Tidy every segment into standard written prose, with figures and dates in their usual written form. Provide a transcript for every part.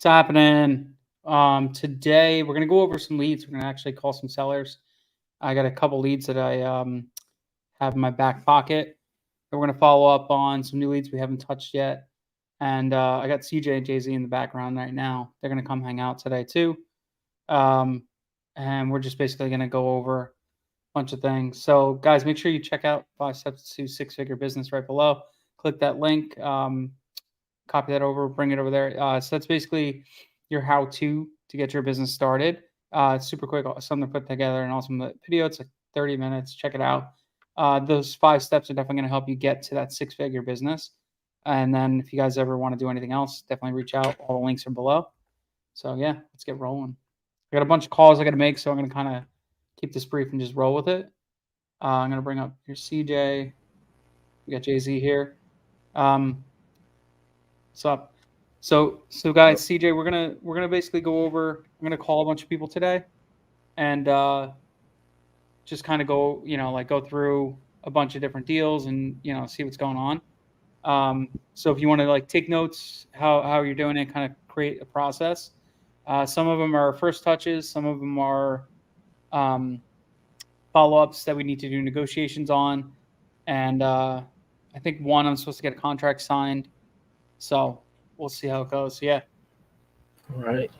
What's happening? Today we're gonna go over some leads. We're gonna actually call some sellers. I got a couple leads that I have in my back pocket. And we're gonna follow up on some new leads we haven't touched yet. And I got CJ and Jay Z in the background right now. They're gonna come hang out today too. Um, and we're just basically gonna go over a bunch of things. So guys, make sure you check out 5 Steps to Six-Figure Business right below. Click that link. Copy that over, bring it over there. So that's basically your how-to to get your business started. It's super quick, something to put together, an awesome video. It's like 30 minutes. Check it out. Those 5 steps are definitely going to help you get to that six-figure business. And then if you guys ever want to do anything else, definitely reach out. All the links are below. So yeah, let's get rolling. I got a bunch of calls I got to make, so I'm going to kind of keep this brief and just roll with it. I'm going to bring up your CJ. We got Jay-Z here. What's up? So guys, CJ, we're gonna basically go over. I'm gonna call a bunch of people today, and just kind of go, go through a bunch of different deals and see what's going on. So if you want to take notes, how you're doing it, kind of create a process. Some of them are first touches. Some of them are follow-ups that we need to do negotiations on, and I think one I'm supposed to get a contract signed. So we'll see how it goes. Yeah. All right.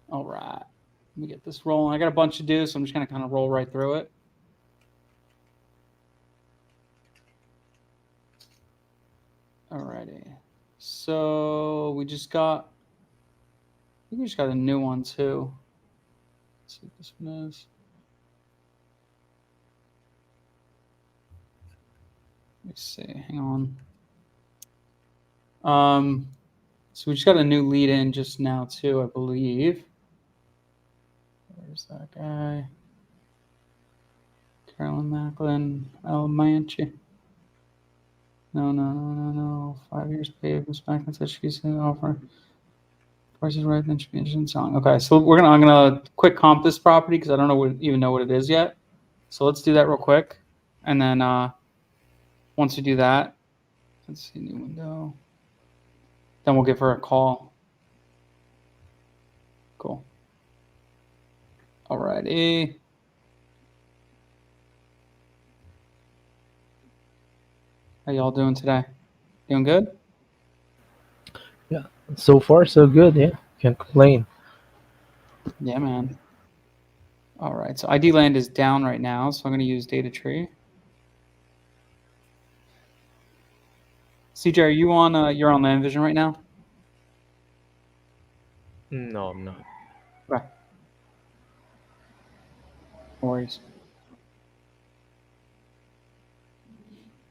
Let me get this rolling. I got a bunch to do, so I'm just going to kind of roll right through it. Alrighty. So we just got a new one too. Let's see what this one is. Let me see. Hang on. So we just got a new lead in just now too, I believe. Where's that guy? Carolyn Macklin, Alamanchi. No. 5 years paid. Miss Macklin said she's going to offer. Price is right, then should be interested in selling. Okay, so I'm gonna quick comp this property because I don't even know what it is yet. So let's do that real quick, and then once we do that, let's see, new window. Then we'll give her a call. Cool. Alrighty. How y'all doing today? Doing good? Yeah. So far, so good. Yeah. Can't complain. Yeah, man. All right. So ID land is down right now, so I'm going to use data tree. CJ, are you on? You're on Land Vision right now? No, I'm not. Okay. No worries.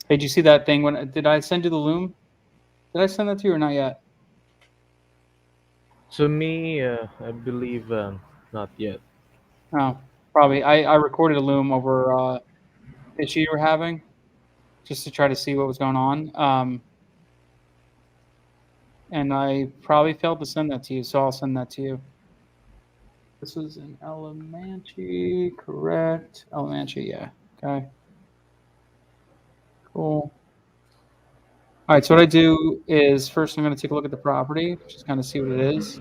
Hey, did you see that thing? Did I send you the loom? Did I send that to you or not yet? To me, I believe not yet. Oh, probably. I recorded a loom over issue you were having, just to try to see what was going on. And I probably failed to send that to you, so I'll send that to you. This was in Alamanchi, correct? Alamanchi, yeah. Okay. Cool. All right, so what I do is first I'm going to take a look at the property, just kind of see what it is.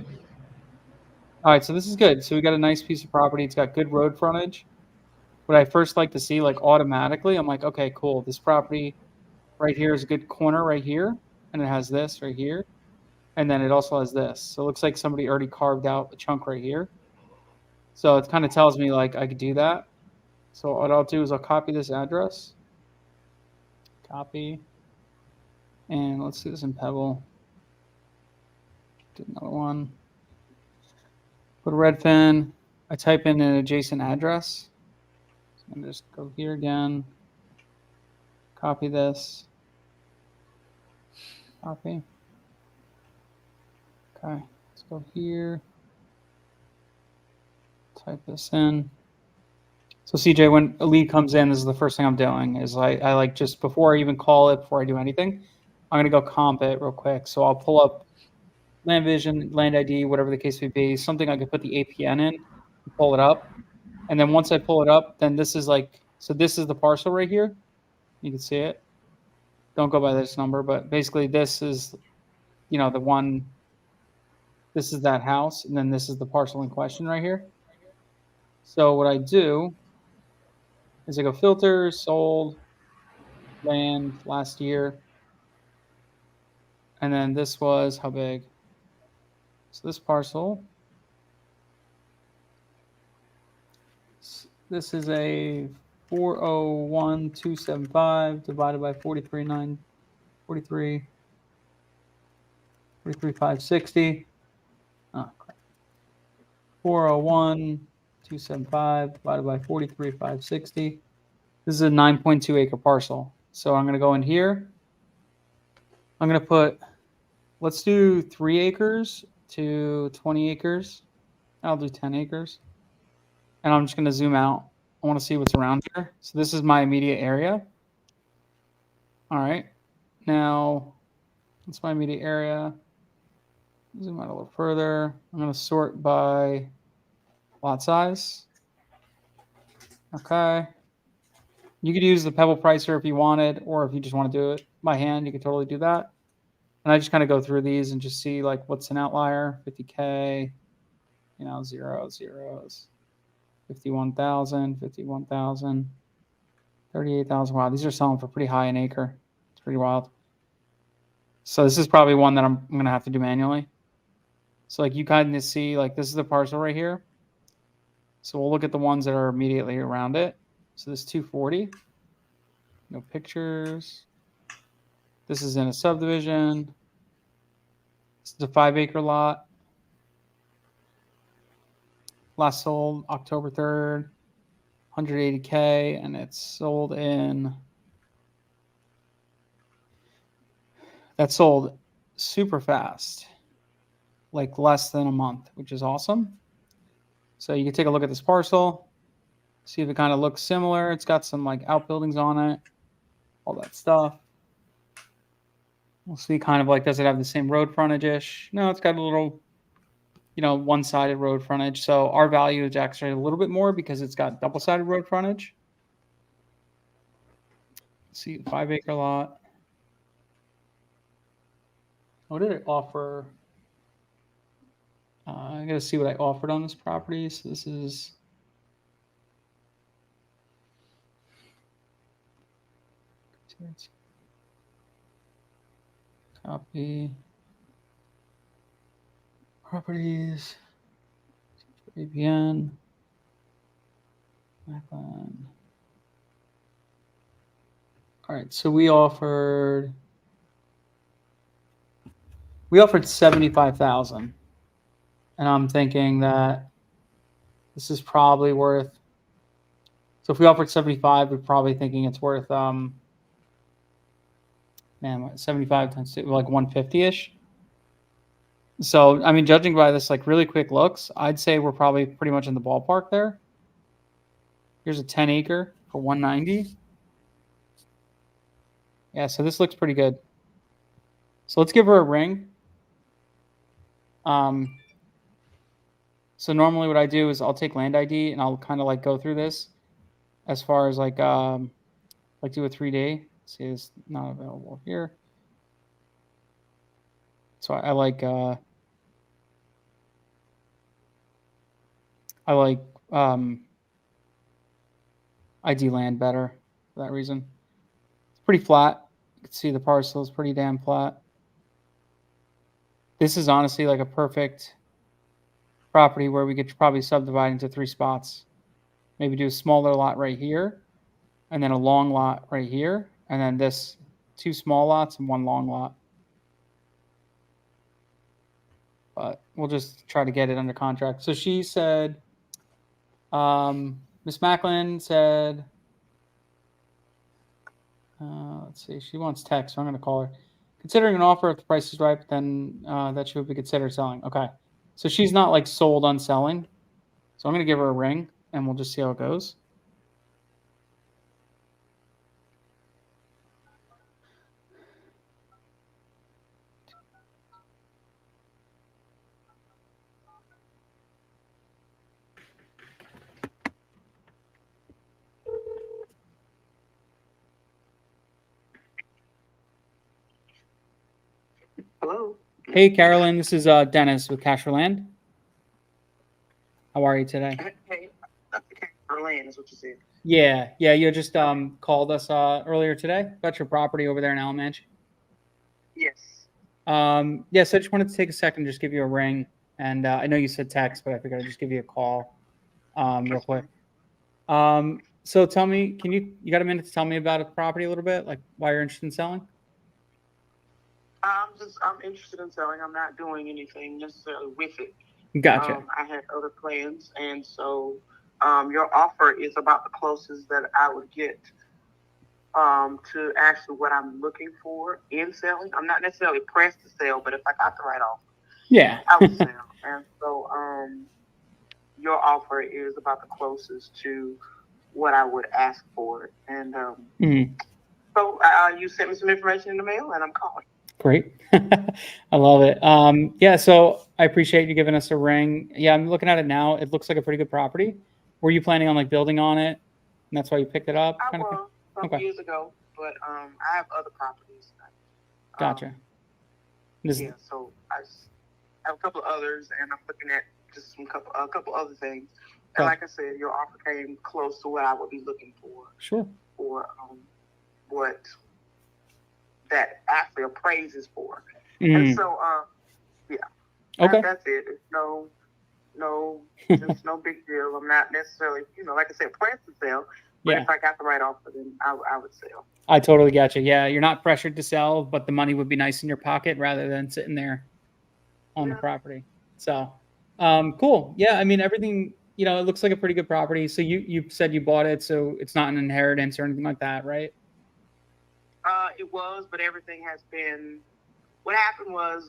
All right, so this is good. So we got a nice piece of property. It's got good road frontage. What I first like to see, automatically, I'm like, okay, cool. This property right here is a good corner right here, and it has this right here, and then it also has this. So it looks like somebody already carved out a chunk right here. So it kind of tells me I could do that. So what I'll do is I'll copy this address. Copy. And let's do this in Pebble. Do another one. Go to Redfin. I type in an adjacent address. So I'm going to just go here again. Copy this. Copy. Okay, let's go here. Type this in. So CJ, when a lead comes in, this is the first thing I'm doing is I just before I even call it, before I do anything, I'm going to go comp it real quick. So I'll pull up Land Vision, Land ID, whatever the case may be, something I could put the APN in, pull it up. And then once I pull it up, then this is so this is the parcel right here. You can see it. Don't go by this number, but basically this is, the one This is that house, and then this is the parcel in question right here. So what I do is I go filters, sold, land last year, and then this was how big? So this parcel, this is a 401,275 divided by 43,943, 43,560. Oh, crap. 401,275 divided by 43,560. This is a 9.2 acre parcel. So I'm going to go in here. I'm going to put, let's do 3 acres to 20 acres. I'll do 10 acres. And I'm just going to zoom out. I want to see what's around here. So this is my immediate area. All right. Now, that's my immediate area. Zoom out a little further. I'm going to sort by lot size. Okay. You could use the Pebble Pricer if you wanted, or if you just want to do it by hand, you could totally do that. And I just kind of go through these and just see like what's an outlier, 50K, you know, zeros, 51,000, 51,000, 38,000. Wow, these are selling for pretty high an acre. It's pretty wild. So this is probably one that I'm going to have to do manually. So like you kind of see like this is the parcel right here. So we'll look at the ones that are immediately around it. So this 240, no pictures. This is in a subdivision. This is a 5 acre lot. Last sold October 3rd, 180K, and it's sold in. That sold super fast, like less than a month, which is awesome. So you can take a look at this parcel, see if it kind of looks similar. It's got some like outbuildings on it, all that stuff. We'll see kind of like, does it have the same road frontage-ish? No, it's got a little, you know, one-sided road frontage. So our value is actually a little bit more because it's got double-sided road frontage. Let's see, 5 acre lot. What did it offer? I got to see what I offered on this property. So this is copy properties, APN, Macklin. All right, so we offered 75,000, and I'm thinking that this is probably worth. So if we offered 75, we're probably thinking it's worth 75 times 2, like 150-ish. So I mean, judging by this like really quick looks, I'd say we're probably pretty much in the ballpark there. Here's a 10 acre for 190. Yeah, so this looks pretty good. So let's give her a ring. So normally what I do is I'll take land ID and I'll kind of like go through this as far as like do a 3D. See, it's not available here. So I like ID land better for that reason. It's pretty flat. You can see the parcel is pretty damn flat. This is honestly like a perfect property where we could probably subdivide into 3 spots. Maybe do a smaller lot right here, and then a long lot right here, and then this 2 small lots and 1 long lot. But we'll just try to get it under contract. So she said, Miss Macklin said, let's see, she wants text, so I'm going to call her. Considering an offer, if the price is right, then that she would be considered selling. Okay. So she's not like sold on selling. So I'm going to give her a ring and we'll just see how it goes. Hello. Hey, Carolyn, this is Dennis with Cash for Land. How are you today? Hey, okay, Berlin is what you said. Yeah, you just called us earlier today about your property over there in Alamanch. Yes. Yeah, so I just wanted to take a second, just give you a ring, and I know you said text, but I figured I'd just give you a call real quick. So tell me, you got a minute to tell me about the property a little bit, like why you're interested in selling? I'm interested in selling. I'm not doing anything necessarily with it. Gotcha. I had other plans, and so your offer is about the closest that I would get to actually what I'm looking for in selling. I'm not necessarily pressed to sell, but if I got the right offer, Yeah. I would sell. And so your offer is about the closest to what I would ask for. And Mhm. so you sent me some information in the mail, and I'm calling. Great. I love it. Yeah, so I appreciate you giving us a ring. Yeah, I'm looking at it now. It looks like a pretty good property. Were you planning on like building on it? And that's why you picked it up, I kind of thing? was some Okay, years ago, but I have other properties. gotcha. This, Yeah, so I have a couple of others, and I'm looking at just a couple other things. And okay, like I said, your offer came close to what I would be looking sure. for what that actually appraises for. And Mm, so, yeah, okay. that's it. It's just no big deal. I'm not necessarily, like I said, pressed to sell. But Yeah, if I got the right offer, then I would sell. I totally got you. Yeah, you're not pressured to sell, but the money would be nice in your pocket rather than sitting there on the Yeah. property. So, cool. Yeah, I mean everything. It looks like a pretty good property. So you said you bought it, so it's not an inheritance or anything like that, right? It was, but everything has been. What happened was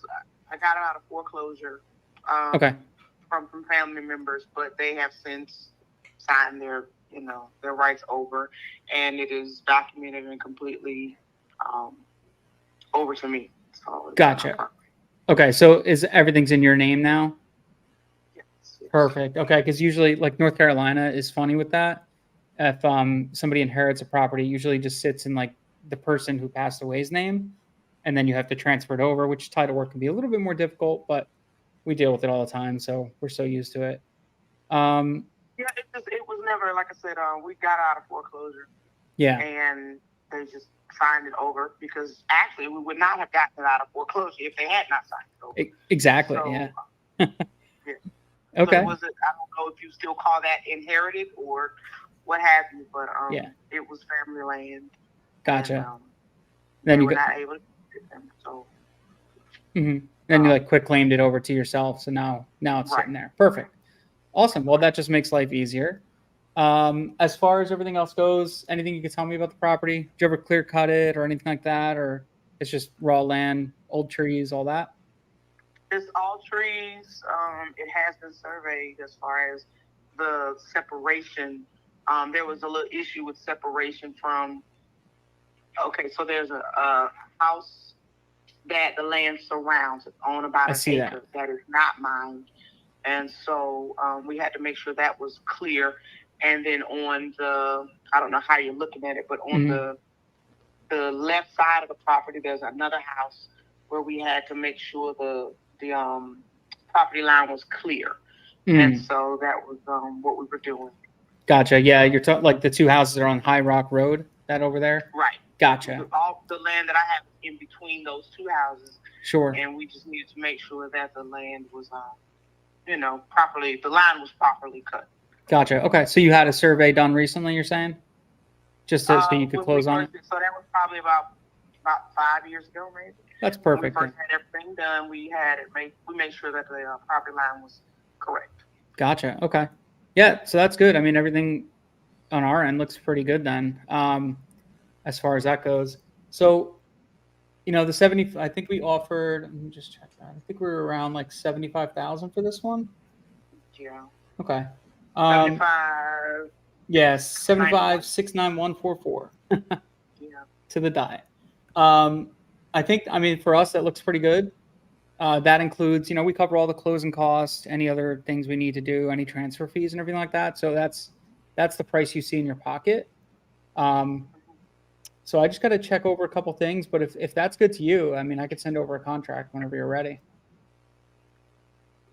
I got out of foreclosure Okay, from some family members, but they have since signed their rights over, and it is documented and completely um, over to me. So it's gotcha. Okay, so is everything's in your name now? yes. Perfect. Okay, because usually, like North Carolina is funny with that. If somebody inherits a property, it usually just sits in like the person who passed away's name, and then you have to transfer it over, which title work can be a little bit more difficult, but we deal with it all the time, so we're so used to it. Um, Yeah, it was never like I said. We got out of foreclosure, yeah, and they just signed it over because actually we would not have gotten it out of foreclosure if they had not signed it over. exactly. So Yeah. yeah. So Okay. was it? I don't know if you still call that inherited or what have you, but Yeah. it was family land, Gotcha. and Then they you were got. not able to get them. So Then you like quick claimed it over to yourself, so now it's right. sitting there. Perfect. Awesome. Well, that just makes life easier. As far as everything else goes, anything you could tell me about the property? Did you ever clear cut it or anything like that, or it's just raw land, old trees, all that? It's all trees. It has been surveyed as far as the separation. There was a little issue with separation from. Okay, so there's a house that the land surrounds. It's on about I an see that. acre. That is not mine. And so we had to make sure that was clear. And then on I don't know how you're looking at it, but on the left side of the property, there's another house where we had to make sure the property line was clear. And so that was what we were doing. Gotcha. Yeah, you're talking like the two houses are on High Rock Road. That over there. Right. Gotcha. All the land that I have is in between those two houses. Sure. And we just needed to make sure that the land was, properly. The line was properly cut. Gotcha. Okay, so you had a survey done recently. You're saying, just so you could close on it. So that was probably about 5 years ago, maybe. That's When we perfect. first had everything done, we made sure that the property line was correct. Gotcha. Okay. Yeah, so that's good. I mean, everything on our end looks pretty good then, as far as that goes. So, the 70, I think we offered, let me just check that. I think we were around like 75,000 for this one. Yeah. Okay. 75. Yes, 75,69144 Yeah. to the die. I think, I mean, for us, that looks pretty good. That includes, we cover all the closing costs, any other things we need to do, any transfer fees and everything like that. So that's the price you see in your pocket. So I just got to check over a couple things, but if that's good to you, I mean, I could send over a contract whenever you're ready.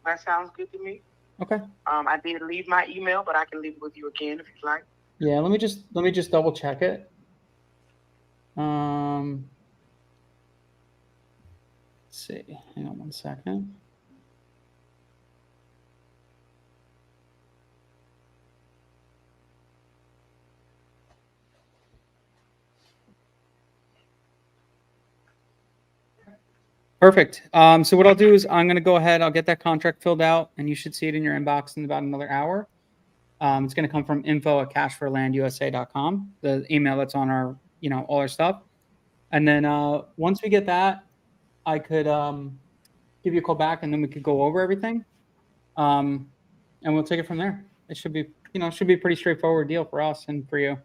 That sounds good to me. Okay. I did leave my email, but I can leave it with you again if you'd like. Yeah, let me just double check it. Let's see. Hang on one second. Perfect. So what I'll do is I'm going to go ahead. I'll get that contract filled out, and you should see it in your inbox in about another hour. It's going to come from info@cashforlandusa.com, the email that's on our, all our stuff. And then once we get that, I could give you a call back, and then we could go over everything, and we'll take it from there. It should be, a pretty straightforward deal for us and for you.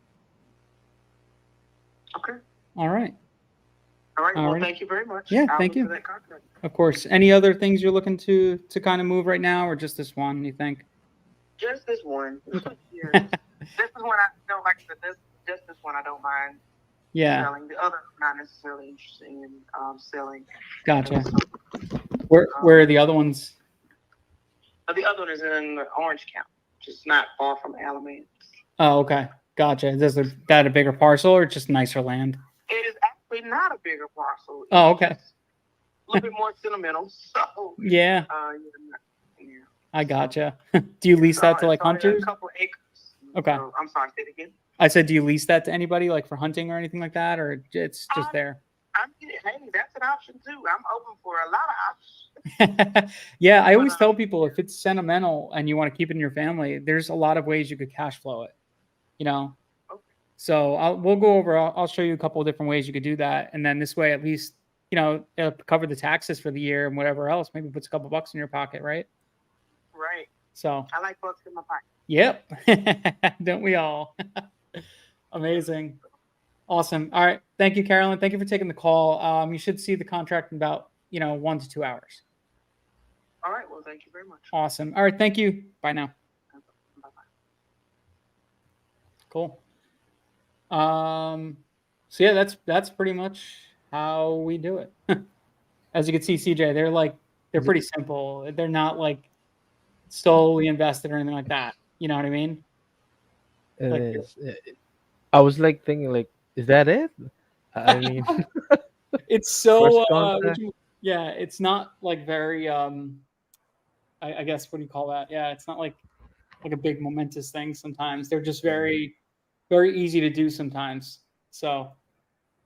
Okay. All right. All right. Well, thank you very much. Yeah, I'll thank look you. for that contract. Of course. Any other things you're looking to kind of move right now, or just this one, you think? Just this one. Okay. Yeah. This is one I don't like. Just this one I don't mind selling. The other I'm not necessarily interested in selling. Gotcha. Where are the other ones? The other one is in Orange County, just not far from Alamance. Oh, okay. Gotcha. Is that a bigger parcel or just nicer land? It is actually not a bigger parcel. Oh, okay. A little bit more sentimental. So yeah. Yeah. I gotcha. Do you lease that to like hunters? A couple acres. Okay. So, I'm sorry, say it again. I said, do you lease that to anybody like for hunting or anything like that, or it's just there? Hey, that's an option too. I'm open for a lot of options. Yeah, I always tell people if it's sentimental and you want to keep it in your family, there's a lot of ways you could cash flow it. Okay. So we'll go over. I'll show you a couple of different ways you could do that, and then this way, at least it'll cover the taxes for the year and whatever else. Maybe puts a couple bucks in your pocket, right? Right. So I like bucks in my pocket. Yep. Don't we all? Amazing. Awesome. All right. Thank you, Carolyn. Thank you for taking the call. You should see the contract in about 1 to 2 hours. All right. Well, thank you very much. Awesome. All right. Thank you. Bye now. Bye-bye. Cool. So yeah, that's pretty much how we do it. As you can see, CJ, they're pretty simple. They're not like solely invested or anything like that. You know what I mean? I was thinking is that it? I mean, it's so yeah, it's not like very I guess what do you call that? Yeah, it's not like a big momentous thing. Sometimes they're just very, very easy to do sometimes. So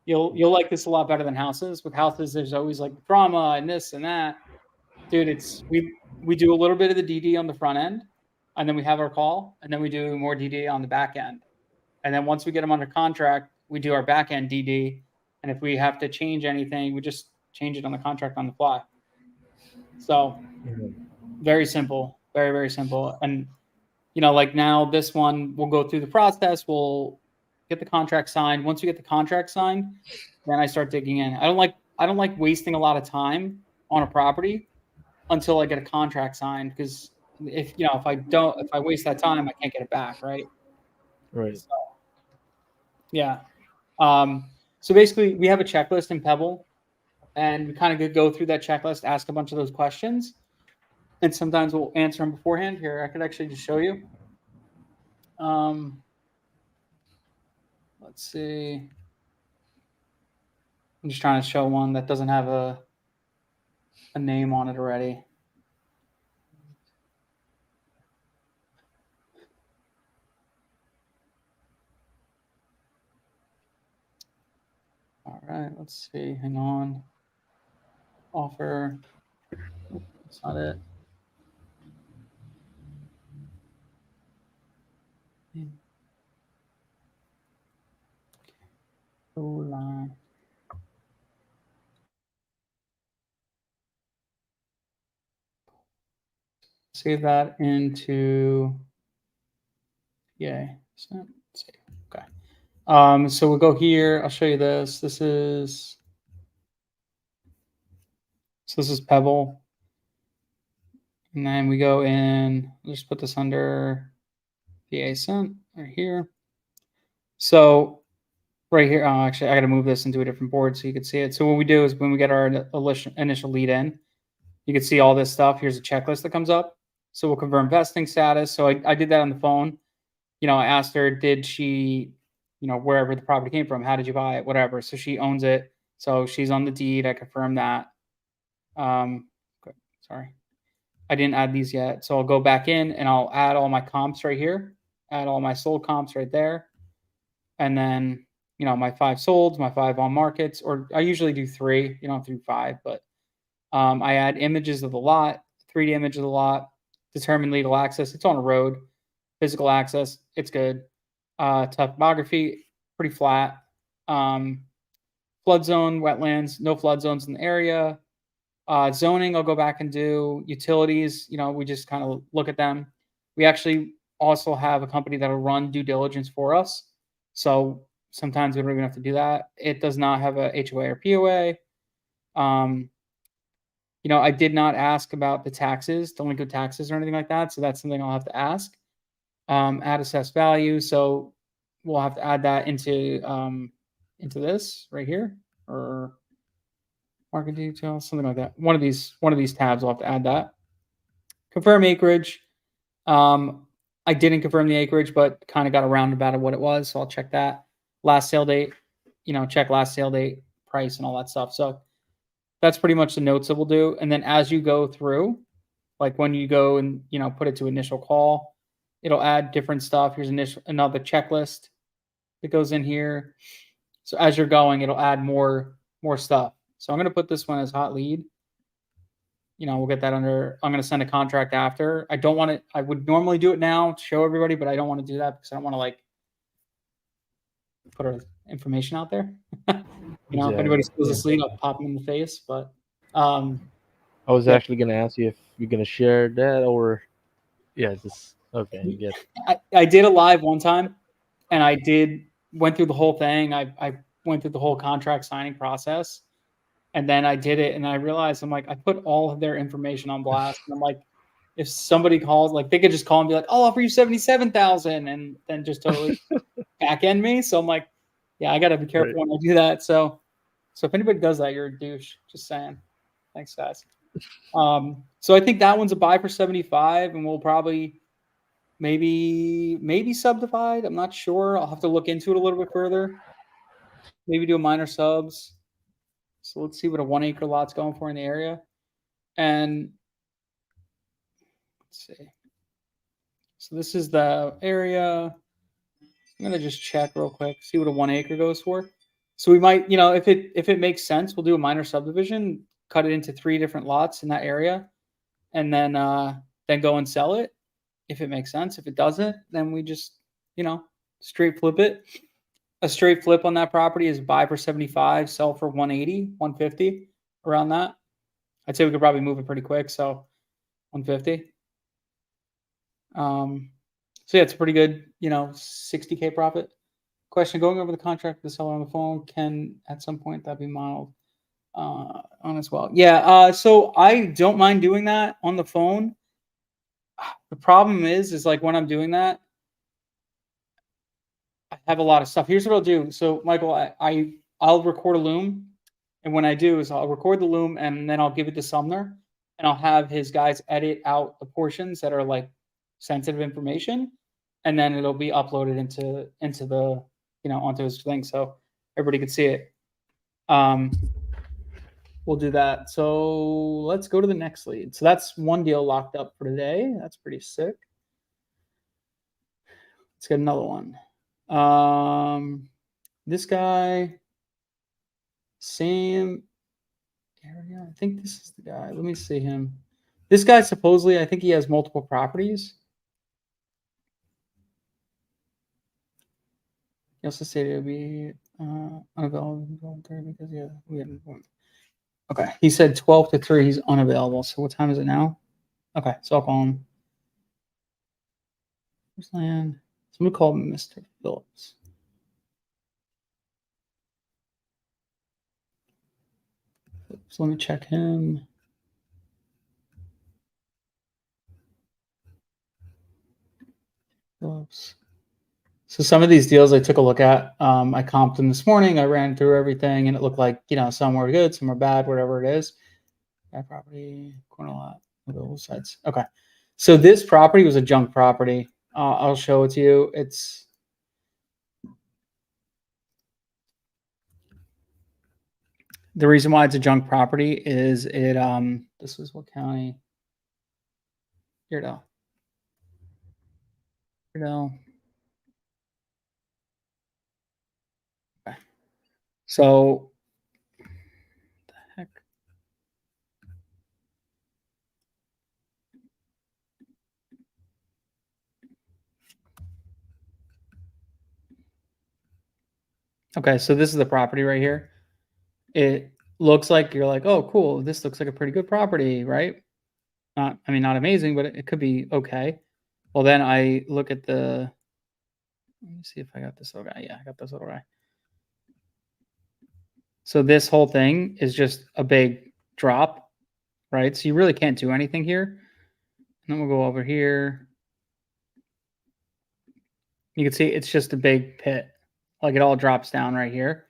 you'll like this a lot better than houses. With houses, there's always like drama and this and that. Dude, we do a little bit of the DD on the front end, and then we have our call, and then we do more DD on the back end. And then once we get them under contract, we do our back end DD. And if we have to change anything, we just change it on the contract on the fly. So very simple, very, very simple. And, like now this one, we'll go through the process. We'll get the contract signed. Once we get the contract signed, then I start digging in. I don't like wasting a lot of time on a property until I get a contract signed. Because if I waste that time, I can't get it back. Right. Right. So, yeah. So basically we have a checklist in Pebble, and we kind of go through that checklist, ask a bunch of those questions, and sometimes we'll answer them beforehand. Here, I could actually just show you. Let's see. I'm just trying to show one that doesn't have a name on it already. All right, let's see. Hang on. Offer. That's not it. Line. Save that into yay. Okay. So we'll go here. I'll show you this. This is Pebble. And then we go in, just put this under the ASIN right here. So right here, actually, I got to move this into a different board so you can see it. So what we do is when we get our initial lead in, you can see all this stuff. Here's a checklist that comes up. So we'll confirm vesting status. So I did that on the phone. I asked her, did she, wherever the property came from, how did you buy it, whatever. So she owns it. So she's on the deed. I confirmed that. Sorry. I didn't add these yet. So I'll go back in and I'll add all my comps right here, add all my sold comps right there. And then, my 5 solds, my 5 on markets, or I usually do 3, you don't have to do 5, but I add images of the lot, 3D image of the lot, determine legal access. It's on a road, physical access. It's good. Topography, pretty flat. Flood zone, wetlands, no flood zones in the area. Zoning, I'll go back and do. Utilities, we just kind of look at them. We actually also have a company that'll run due diligence for us. So sometimes we don't even have to do that. It does not have a HOA or POA. I did not ask about the taxes, delinquent taxes or anything like that. So that's something I'll have to ask. Add assessed value. So we'll have to add that into this right here, or market details, something like that. One of these tabs, I'll have to add that. Confirm acreage. I didn't confirm the acreage, but kind of got around about what it was. So I'll check that. Last sale date, check last sale date, price, and all that stuff. So that's pretty much the notes that we'll do. And then as you go through, like when you go and, put it to initial call, it'll add different stuff. Here's another checklist that goes in here. So as you're going, it'll add more stuff. So I'm going to put this one as hot lead. We'll get that under, I'm going to send a contract after. I don't want it. I would normally do it now to show everybody, but I don't want to do that because I don't want to put our information out there. If anybody steals this lead, I'll pop them in the face. But I was actually going to ask you if you're going to share that or, okay. Yes. I did a live one time, and I went through the whole thing. I went through the whole contract signing process. And then I did it, and I realized I put all of their information on blast. And I'm like, if somebody calls, they could just call and be like, "I'll offer you $77,000," and then just totally back end me. So I'm like, yeah, I got to be careful when I do that. So if anybody does that, you're a douche. Just saying. Thanks, guys. So I think that one's a buy for 75, and we'll probably maybe subdivide. I'm not sure. I'll have to look into it a little bit further. Maybe do a minor subs. So let's see what a 1 acre lot's going for in the area. And let's see. So this is the area. I'm going to just check real quick, see what a 1 acre goes for. So we might, if it makes sense, we'll do a minor subdivision, cut it into 3 different lots in that area, and then go and sell it if it makes sense. If it doesn't, then we just, straight flip it. A straight flip on that property is buy for 75, sell for 180, 150, around that. I'd say we could probably move it pretty quick. So 150. So yeah, it's a pretty good, 60K profit. Question: going over the contract with the seller on the phone, can at some point that be modeled on as well? Yeah. So I don't mind doing that on the phone. The problem is when I'm doing that, I have a lot of stuff. Here's what I'll do. So, Michael, I'll record a loom, and when I do is I'll record the loom, and then I'll give it to Sumner, and I'll have his guys edit out the portions that are sensitive information, and then it'll be uploaded into the onto his thing, so everybody can see it. We'll do that. So let's go to the next lead. So that's one deal locked up for today. That's pretty sick. Let's get another one. This guy, same area. I think this is the guy. Let me see him. This guy supposedly, I think he has multiple properties. He also said it would be unavailable because we had one. Okay, he said 12 to 3. He's unavailable. So what time is it now? Okay, so I'll call him. Where's land? Somebody call him Mr. Phillips. So let me check him. Phillips. So some of these deals I took a look at. I comped them this morning. I ran through everything, and it looked like some were good, some were bad, whatever it is. Back property, corner lot, both sides. Okay. So this property was a junk property. I'll show it to you. It's the reason why it's a junk property is it this was what county? Iredell. Iredell. Okay. So the heck. Okay, so this is the property right here. It looks like you're like, oh, cool. This looks like a pretty good property, right? Not, I mean, not amazing, but it could be okay. Well, then I look at the. Let me see if I got this little guy. Yeah, I got this little guy. So this whole thing is just a big drop, right? So you really can't do anything here. And then we'll go over here. You can see it's just a big pit. Like it all drops down right here.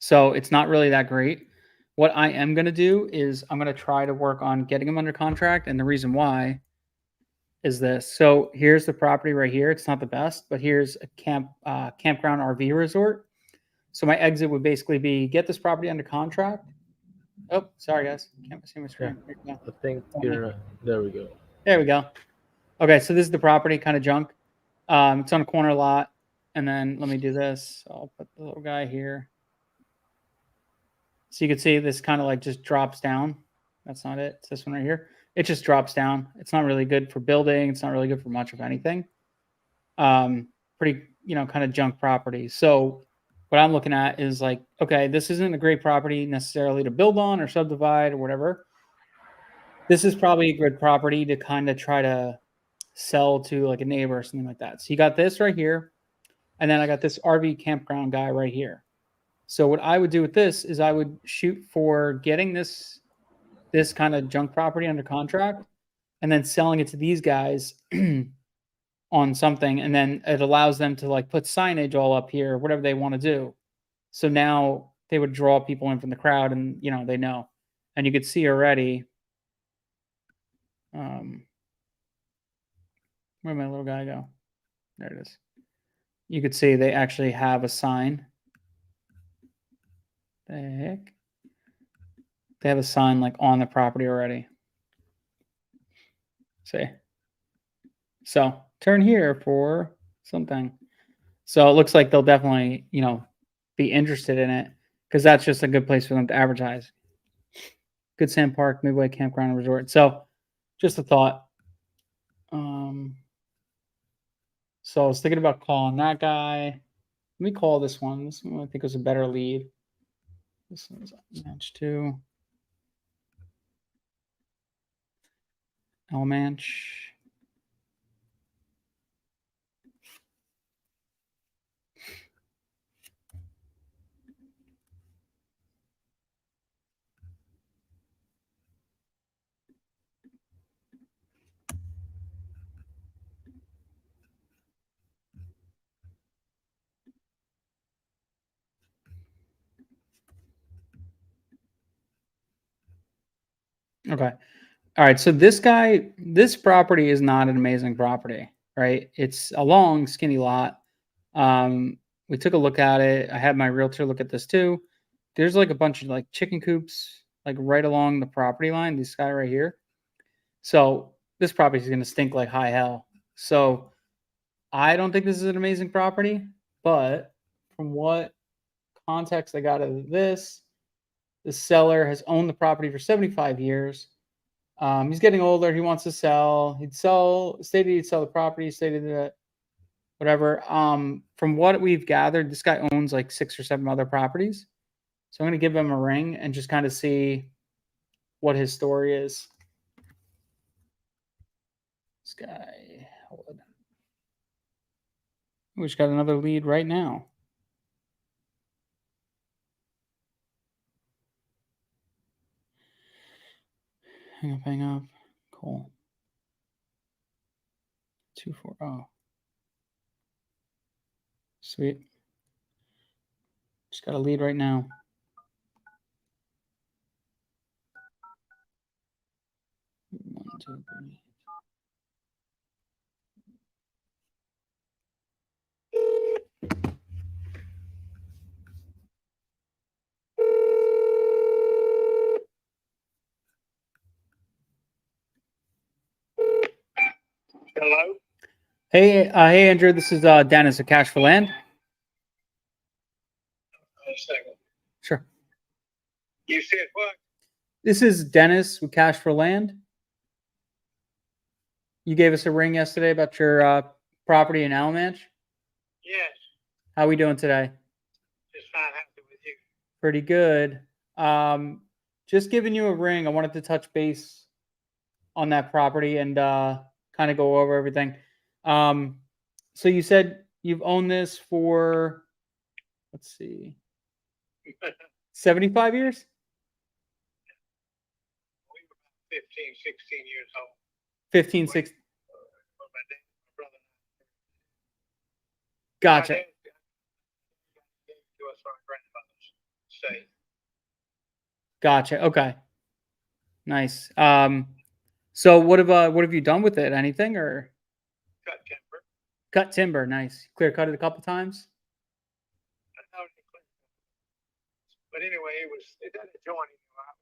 So it's not really that great. What I am going to do is I'm going to try to work on getting them under contract. And the reason why is this. So here's the property right here. It's not the best, but here's a campground RV resort. So my exit would basically be get this property under contract. Oh, sorry guys, can't see my screen. I think you're. There we go. There we go. Okay, so this is the property, kind of junk. It's on a corner lot, and then let me do this. I'll put the little guy here. So you can see this kind of like just drops down. That's not it. It's this one right here. It just drops down. It's not really good for building. It's not really good for much of anything. Pretty, kind of junk property. So what I'm looking at is like, okay, this isn't a great property necessarily to build on or subdivide or whatever. This is probably a good property to kind of try to sell to like a neighbor or something like that. So you got this right here. And then I got this RV campground guy right here. So what I would do with this is I would shoot for getting this kind of junk property under contract and then selling it to these guys on something. And then it allows them to like put signage all up here, whatever they want to do. So now they would draw people in from the crowd and, they know. And you could see already, where'd my little guy go? There it is. You could see they actually have a sign. The heck? They have a sign like on the property already. See? So turn here for something. So it looks like they'll definitely, be interested in it because that's just a good place for them to advertise. Good Sand Park, Midway Campground and Resort. So just a thought. So I was thinking about calling that guy. Let me call this one. This one I think was a better lead. This one's match 2. Elmanch. Okay. All right. So this property is not an amazing property, right? It's a long, skinny lot. We took a look at it. I had my realtor look at this too. There's like a bunch of like chicken coops, like right along the property line, this guy right here. So this property is going to stink like high hell. So I don't think this is an amazing property, but from what context I got out of this, the seller has owned the property for 75 years. He's getting older. He wants to sell. Stated he'd sell the property, stated that whatever. From what we've gathered, this guy owns like 6 or 7 other properties. So I'm going to give him a ring and just kind of see what his story is. This guy, hold on. We just got another lead right now. Hang up. Cool. 240. Sweet. Just got a lead right now. Hello? Hey, Andrew. This is Dennis of Cash for Land. A second. Sure. You said what? This is Dennis with Cash for Land. You gave us a ring yesterday about your property in Alamanch. Yes, How we doing today? just fine. Happy with you. Pretty good. Just giving you a ring. I wanted to touch base on that property and kind of go over everything. So you said you've owned this for, let's see, 75 years? We were about 15, 16 years old. 15, 16. When my dad, my brother, Gotcha. my dad gave it to us for our grandmother's estate. Gotcha. Okay. Nice. So what have you done with it? Anything or Cut timber. cut timber? Nice. Clear cut it a couple times. But anyway, it doesn't join any of our,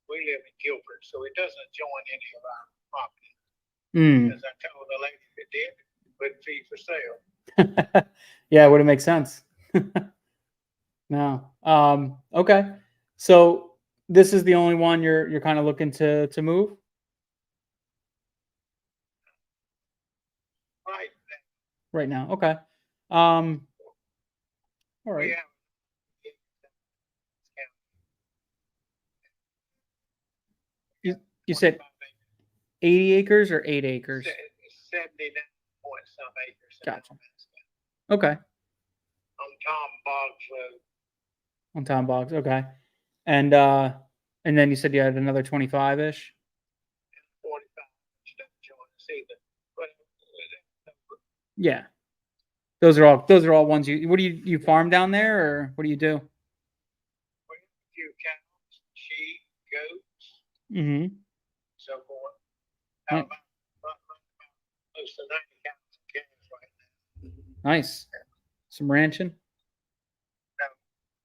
we live in Guilford, so it doesn't join any of our property. Mm. As I told the lady that did, wouldn't be for sale. Yeah, would it make sense? No. Okay. So this is the only one you're kind of looking to move? Right. Right now. Okay. All right. We have You said 80 acres or 8 acres? 79 point some acres. Gotcha. Okay. On Tom Boggs Road. On Tom Boggs. Okay. And then you said you had another 25-ish? 45. Doesn't join us either. But Yeah. Those are all ones what do you farm down there or what do you do? we have a few cows, sheep, goats, Mm-hmm. so forth. Right. About close to 90 cows and calves right now. Nice. Some ranching?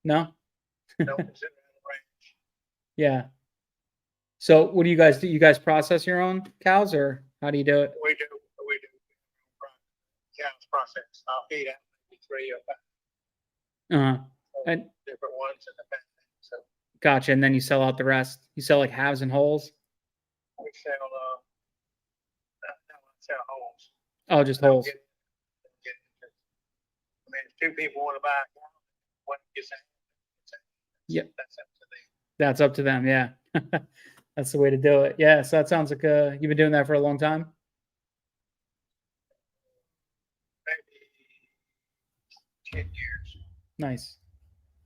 No? Don't consider it a ranch. Yeah. So what do you guys do? You guys process your own cows or how do you do it? We do. Cows process. I'll feed out maybe 3 or 5 Uh-huh. And different ones in the family. So gotcha. And then you sell out the rest. You sell like halves and wholes? we sell homes. Oh, just Don't wholes. get- I mean, if 2 people want to buy a cow, one gets a Yep. That's up to them. That's up to them. Yeah. That's the way to do it. Yeah. So that sounds like you've been doing that for a long time. Maybe 10 years. Nice.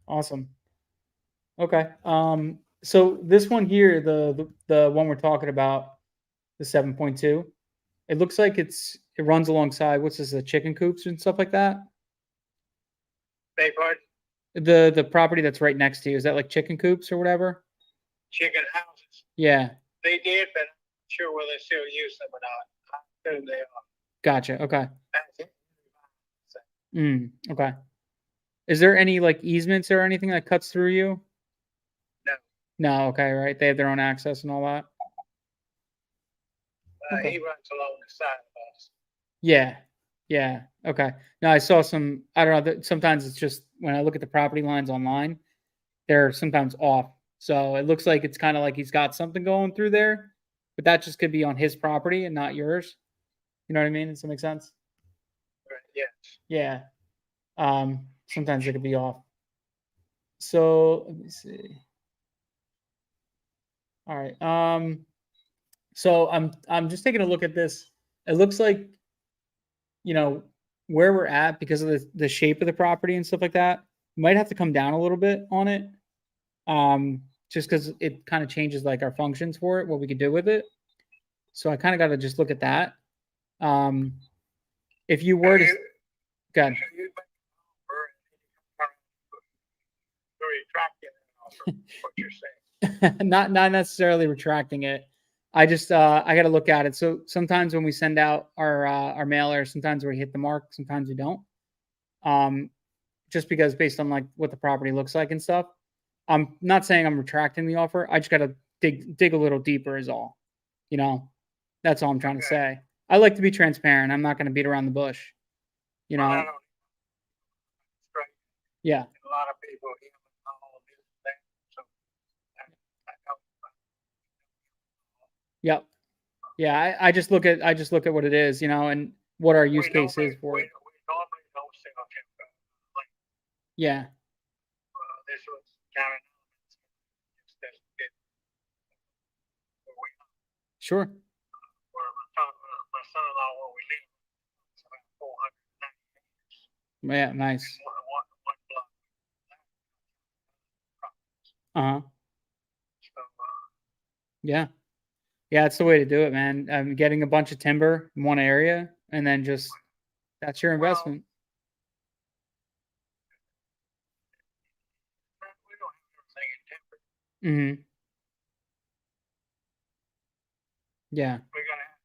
Awesome. Okay. So this one here, the one we're talking about, the 7.2, it looks like it runs alongside, what's this, the chicken coops and stuff like that? They pardon? The property that's right next to you, is that like chicken coops or whatever? Chicken houses. Yeah. They did, but I'm not sure whether they still use them or not. I assume they are. Gotcha. Okay. That's it. Okay. Is there any like easements or anything that cuts through you? No. No. Okay. Right. They have their own access and all that. Okay. He runs along the side of us. Yeah. Yeah. Okay. Now I saw some, I don't know, sometimes it's just when I look at the property lines online, they're sometimes off. So it looks like it's kind of like he's got something going through there, but that just could be on his property and not yours. You know what I mean? Does that make sense? Right. Yes. Yeah. Sometimes it could be off. So let me see. All right. So I'm just taking a look at this. It looks like, where we're at because of the shape of the property and stuff like that, we might have to come down a little bit on it. Just because it kind of changes like our functions for it, what we could do with it. So I kind of got to just look at that. If you were to, go ahead. What you're saying. not necessarily retracting it. I just I got to look at it. So sometimes when we send out our mailer, sometimes we hit the mark, sometimes we don't. Just because based on like what the property looks like and stuff. I'm not saying I'm retracting the offer. I just got to dig a little deeper is all. You know, that's all I'm trying to say. I like to be transparent. I'm not going to beat around the bush. You know. Well, I don't straight. Yeah. A lot of people here all this and that. So I don't. Yep. Yeah, I just look at what it is, you know, and what our use case is for it. We normally don't sell timber. Like Yeah. this was county. That's it. Where we Sure. where my son-in-law where we live. It's about 490 acres. Yeah, nice. One block. Uh-huh. So Yeah. Yeah, it's the way to do it, man. Getting a bunch of timber in one area and then just that's your investment. we don't have everything in timber. Mhm. Yeah. We're gonna have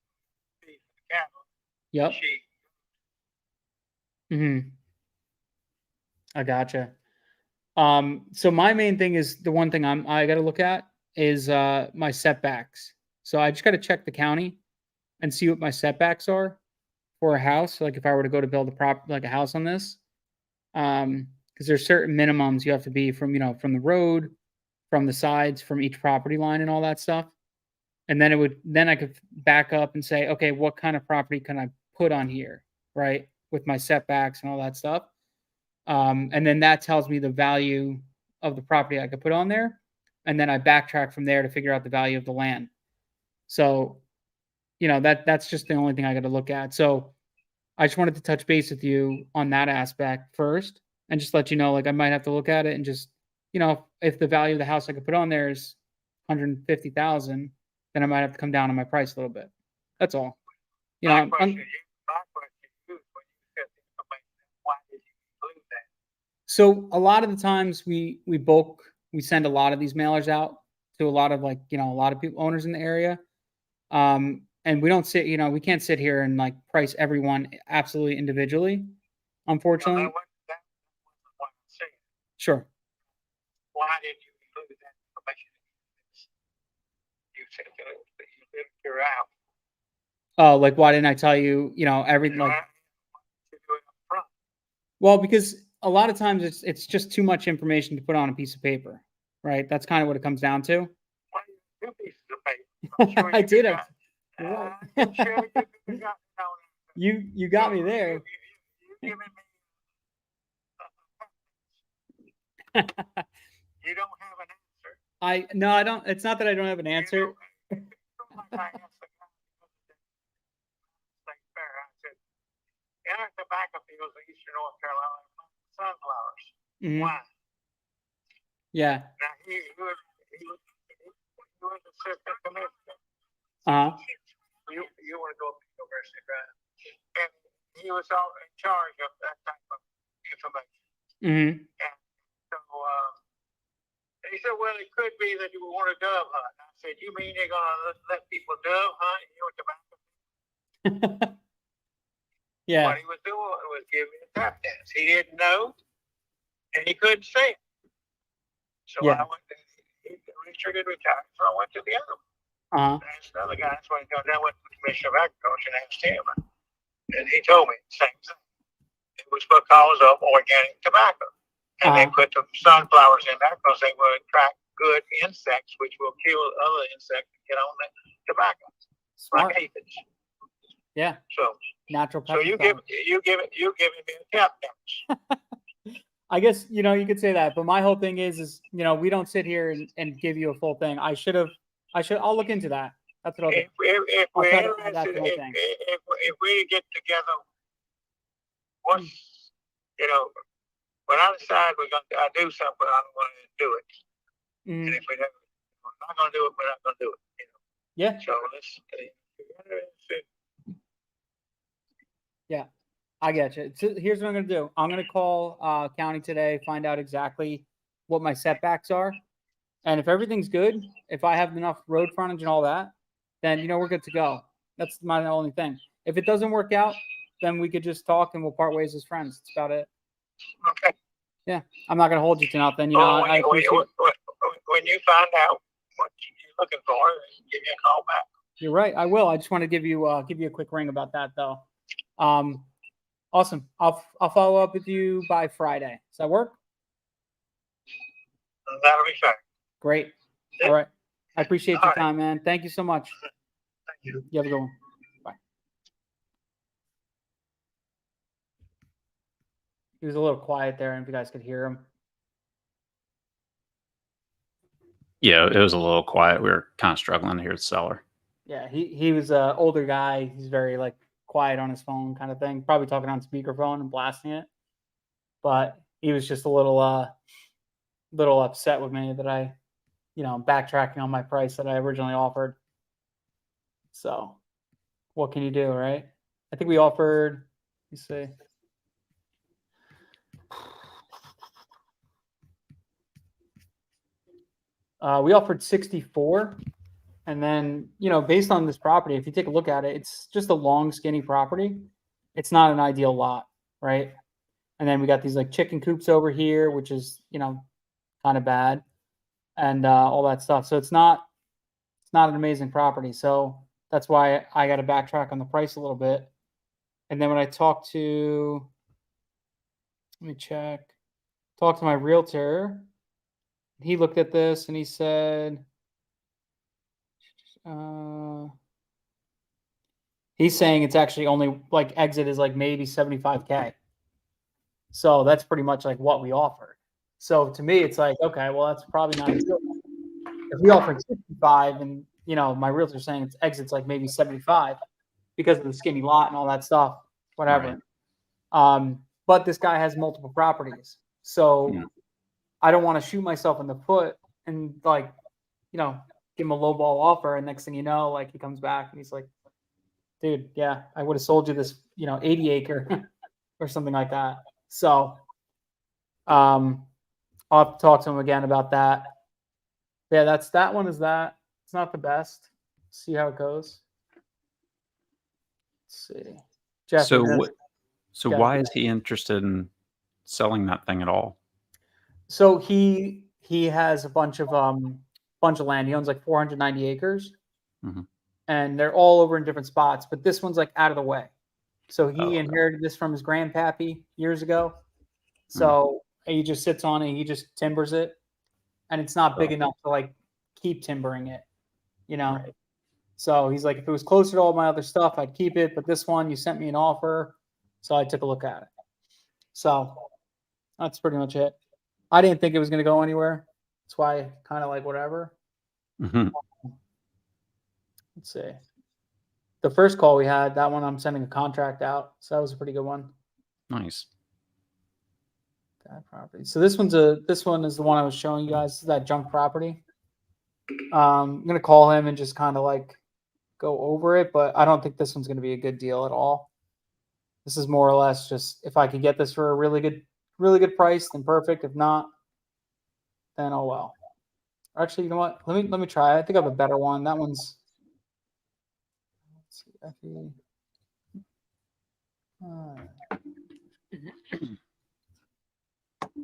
to feed the cattle, Yep. sheep. Mhm. I gotcha. So my main thing is the one thing I got to look at is my setbacks. So I just got to check the county and see what my setbacks are for a house. Like if I were to go to build a house on this, because there's certain minimums you have to be from, you know, from the road, from the sides, from each property line, and all that stuff. And then I could back up and say, okay, what kind of property can I put on here, right, with my setbacks and all that stuff. And then that tells me the value of the property I could put on there, and then I backtrack from there to figure out the value of the land. So, you know, that's just the only thing I got to look at. So I just wanted to touch base with you on that aspect first, and just let you know, like I might have to look at it and just, you know, if the value of the house I could put on there is 150,000, then I might have to come down on my price a little bit. That's all. You know, My question to you is when you said the information, why did you include that? so a lot of the times we send a lot of these mailers out to a lot of, like, you know, a lot of people owners in the area. And we don't sit, you know, we can't sit here and like price everyone absolutely individually, unfortunately. That wasn't what I'm saying. Sure. Why did you include that information? You said that you lived your out. Oh, like why didn't I tell you, you know, everything like, Why did you do it up front? well, because a lot of times it's just too much information to put on a piece of paper, right? That's kind of what it comes down to. Why did you do pieces of paper? I'm sure I you did. got- You're right. I'm sure you got no, You got me there. You giving me you don't have an answer. No, I don't. It's not that I don't have an answer. You know, like I asked the guy State Fair, I said, enter tobacco fields in eastern North Carolina, sunflowers. Mhm. Why? Yeah. Now he was assistant commissioner. You want to go up to the university, right? And he was all in charge of that type of information. Mm-hmm. So he said, well, it could be that you want a dove hunt. I said, you mean they're gonna let people dove hunt in your tobacco? Yeah. What he was doing was giving a tap dance. He didn't know, and he couldn't say it. So Yeah. I went to Richard had retired, so I went to the other one. Uh-huh. Asked another guy. That's when I went to the Commissioner of Agriculture and asked him, and he told me the same thing. It was because of organic tobacco, and they put the sunflowers in there because they will attract good insects, which will kill other insects that get on the tobacco, Smart. like aphids. Yeah. So Natural. So you giving me a tap dance. I guess, you know, you could say that, but my whole thing is, you know, we don't sit here and give you a full thing. I'll look into that. That's what I'll do. If I'll we're try to add that interested, to my thing. if we get together, what's you know, when I decide I do something, I'm going to do it. Mm. And if we're not going to do it, we're not going to do it. You know? Yeah. So let's. Yeah, I get you. So here's what I'm going to do. I'm going to call county today, find out exactly what my setbacks are. And if everything's good, if I have enough road frontage and all that, then we're good to go. That's my only thing. If it doesn't work out, then we could just talk and we'll part ways as friends. That's about it. Okay. Yeah, I'm not gonna hold you to nothing. Well, I appreciate. when you find out what you're looking for, give me a call back. You're right. I will. I just want to give you a quick ring about that though. Awesome. I'll follow up with you by Friday. Does that work? That'll be fine. Great. Yeah. All right. I appreciate All your right. time, man. Thank you so much. Thank you. You have a good one. Bye. He was a little quiet there, and if you guys could hear him. Yeah, it was a little quiet. We were kind of struggling to hear the seller. Yeah, he was an older guy. He's very like quiet on his phone kind of thing. Probably talking on speakerphone and blasting it. But he was just a little upset with me that I, backtracking on my price that I originally offered. So what can you do, right? I think we offered, let me see. We offered 64. And then, based on this property, if you take a look at it, it's just a long, skinny property. It's not an ideal lot, right? And then we got these like chicken coops over here, which is, kind of bad, and all that stuff. So it's not an amazing property. So that's why I got to backtrack on the price a little bit. And then when I talk to my realtor, he looked at this and he said, he's saying it's actually only like exit is like maybe 75K. So that's pretty much like what we offered. So to me, it's like, okay, well, that's probably not as good. If we offered 65 and, my realtor's saying it's exits like maybe 75 because of the skinny lot and all that stuff, whatever. Right. But this guy has multiple properties. So I don't want to shoot myself in the foot and like, give him a low ball offer. And next thing you know, like he comes back and he's like, dude, yeah, I would have sold you this, 80 acre or something like that. So, I'll have to talk to him again about that. Yeah, that one is that. It's not the best. See how it goes. Let's see. Jeff, So why is he interested in selling that thing at all? So he has a bunch of land. He owns like 490 acres. Mm-hmm. And they're all over in different spots, but this one's like out of the way. So he inherited this from his grandpappy years ago. So he just sits on it. He just timbers it, and it's not big enough to like keep timbering it, Right. So he's like, if it was closer to all my other stuff, I'd keep it. But this one, you sent me an offer, so I took a look at it. So that's pretty much it. I didn't think it was going to go anywhere. That's why kind of like whatever. Mm-hmm. Let's see. The first call we had, that one I'm sending a contract out. So that was a pretty good one. Nice. That property. So this one is the one I was showing you guys. This is that junk property. I'm gonna call him and just kind of like go over it, but I don't think this one's gonna be a good deal at all. This is more or less just if I could get this for a really good price, then perfect. If not, then oh well. Actually, you know what? Let me try. I think I have a better one. That one's. Let's see,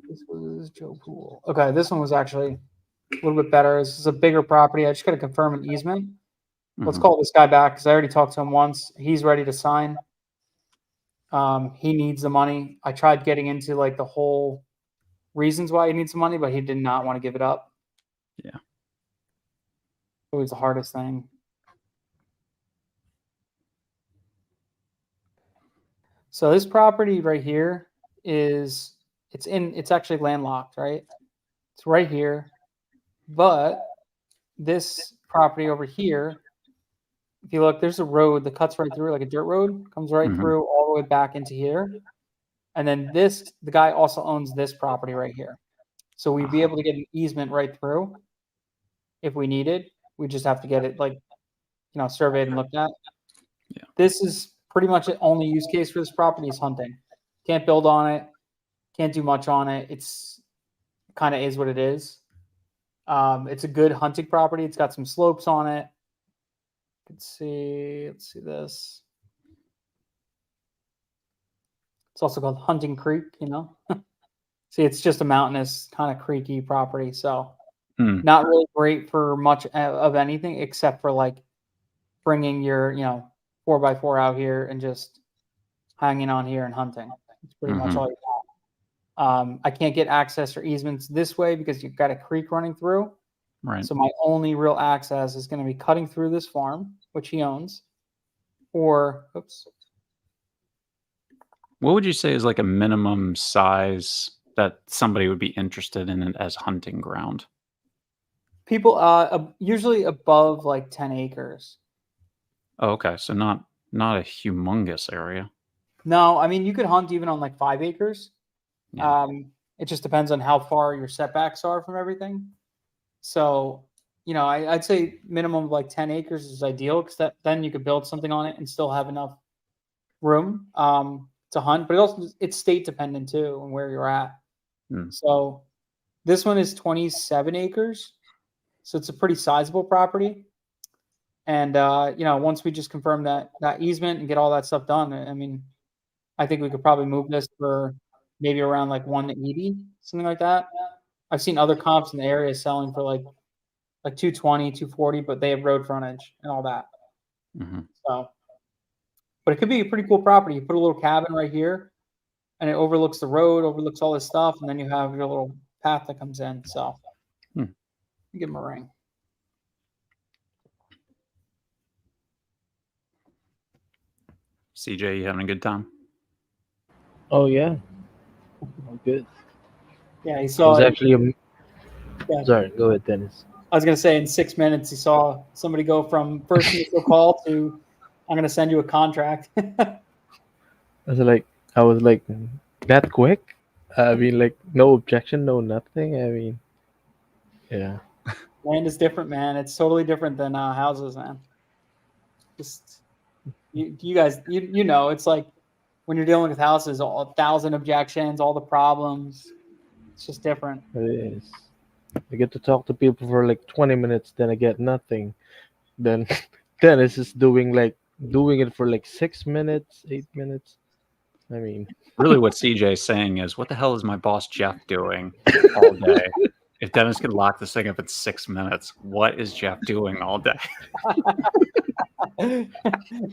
this was Joe Pool. Okay, this one was actually a little bit better. This is a bigger property. I just got to confirm an easement. Let's call this guy back because I already talked to him once. He's ready to sign. He needs the money. I tried getting into like the whole reasons why he needs the money, but he did not want to give it up. Yeah. It was the hardest thing. So this property right here it's actually landlocked, right? It's right here. But this property over here, if you look, there's a road that cuts right through, like a dirt road, comes right through all the way back into here. And then the guy also owns this property right here. So we'd be able to get an easement right through if we needed. We just have to get it surveyed and looked at. Yeah. This is pretty much the only use case for this property is hunting. Can't build on it. Can't do much on it. It's kind of is what it is. It's a good hunting property. It's got some slopes on it. Let's see this. It's also called Hunting Creek, you know. See, it's just a mountainous, kind of creaky property, so not really great for much of anything except for like bringing your, 4x4 out here and just hanging on here and hunting. It's pretty much all you got. I can't get access or easements this way because you've got a creek running through. Right. So my only real access is going to be cutting through this farm, which he owns, or What would you say is like a minimum size that somebody would be interested in it as hunting ground? people usually above like 10 acres. Oh, okay. So not a humongous area. No, I mean you could hunt even on like 5 acres. Yeah. It just depends on how far your setbacks are from everything. So, I'd say minimum of like 10 acres is ideal because then you could build something on it and still have enough room to hunt. But it's state dependent too and where you're at. So this one is 27 acres. So it's a pretty sizable property. And, once we just confirm that easement and get all that stuff done, I mean, I think we could probably move this for maybe around like 180, something like that. I've seen other comps in the area selling for like 220, 240, but they have road frontage and all that. So, but it could be a pretty cool property. You put a little cabin right here and it overlooks the road, overlooks all this stuff. And then you have your little path that comes in. So give him a ring. CJ, you having a good time? Oh yeah, oh, good. Yeah, he It saw was it. actually Yeah. Sorry, go ahead, Dennis. I was going to say in 6 minutes, he saw somebody go from first initial call to I'm going to send you a contract. I was like that quick. I mean, like no objection, no nothing. I mean, yeah. Land is different, man. It's totally different than houses, man. Just you guys, it's like when you're dealing with houses, all 1,000 objections, all the problems. It's just different. It is. I get to talk to people for like 20 minutes, then I get nothing. Then Dennis is doing it for like 6 minutes, 8 minutes. I mean, Really, what CJ is saying is, what the hell is my boss Jeff doing all day? If Dennis could lock this thing up in 6 minutes, what is Jeff doing all day?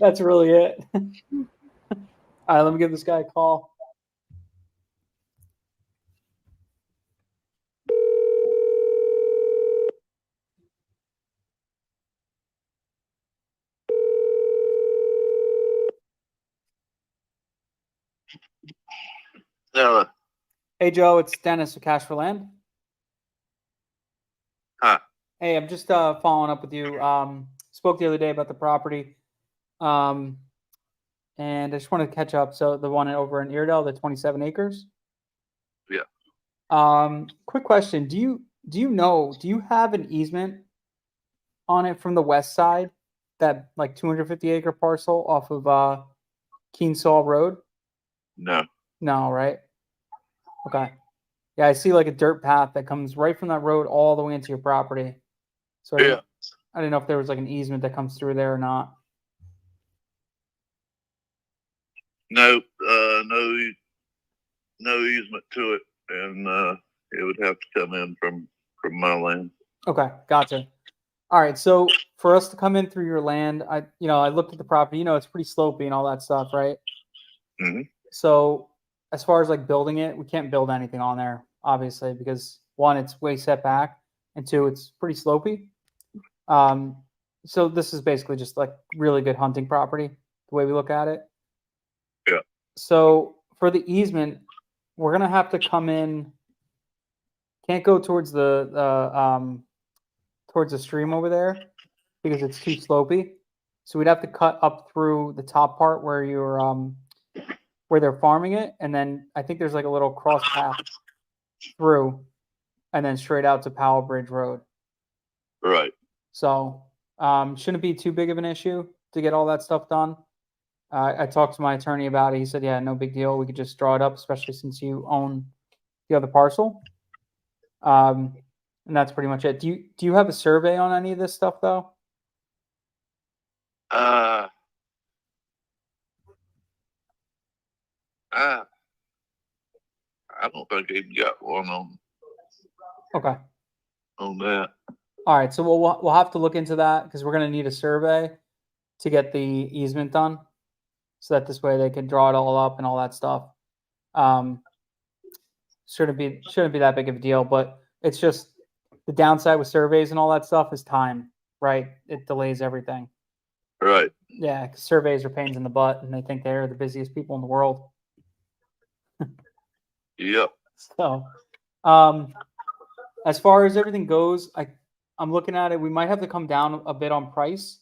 That's really it. All right, let me give this guy a call. No. Hey, Joe, it's Dennis with Cash for Land. Huh. Hey, I'm just following up with you. Spoke the other day about the property, and I just wanted to catch up. So the one over in Iredell, the 27 acres. Yeah. Quick question: Do you have an easement on it from the west side, that like 250 acre parcel off of Keensaw Road? No. No, right? Okay. Yeah, I see like a dirt path that comes right from that road all the way into your property. So Yeah. I didn't know if there was like an easement that comes through there or not. No. No easement to it, and it would have to come in from my land. Okay, gotcha. All right, so for us to come in through your land, I looked at the property. It's pretty slopey and all that stuff, right? Mm-hmm. So as far as like building it, we can't build anything on there, obviously, because one, it's way set back, and two, it's pretty slopey. So this is basically just like really good hunting property, the way we look at it. Yeah. So for the easement, we're gonna have to come in. Can't go towards the stream over there because it's too slopey. So we'd have to cut up through the top part where where they're farming it, and then I think there's like a little cross path through, and then straight out to Powell Bridge Road. Right. So shouldn't be too big of an issue to get all that stuff done. I talked to my attorney about it. He said, yeah, no big deal. We could just draw it up, especially since you own the other parcel. And that's pretty much it. Do you have a survey on any of this stuff though? Uh, I I don't think he got one Okay. on that. All right. So we'll have to look into that because we're going to need a survey to get the easement done, so that this way they can draw it all up and all that stuff. Um, shouldn't be that big of a deal, but it's just the downside with surveys and all that stuff is time, right? It delays everything. Right. Yeah, 'cause surveys are pains in the butt, and they think they're the busiest people in the world. Yep. So, as far as everything goes, I'm looking at it. We might have to come down a bit on price,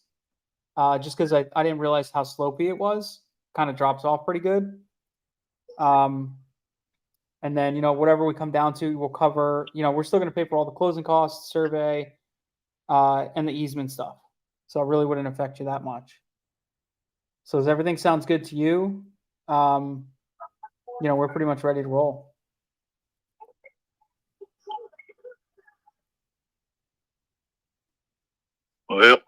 just because I didn't realize how slopey it was. Kind of drops off pretty good. And then whatever we come down to, we'll cover. We're still going to pay for all the closing costs, survey, and the easement stuff. So it really wouldn't affect you that much. So does everything sounds good to you? We're pretty much ready to roll. Well,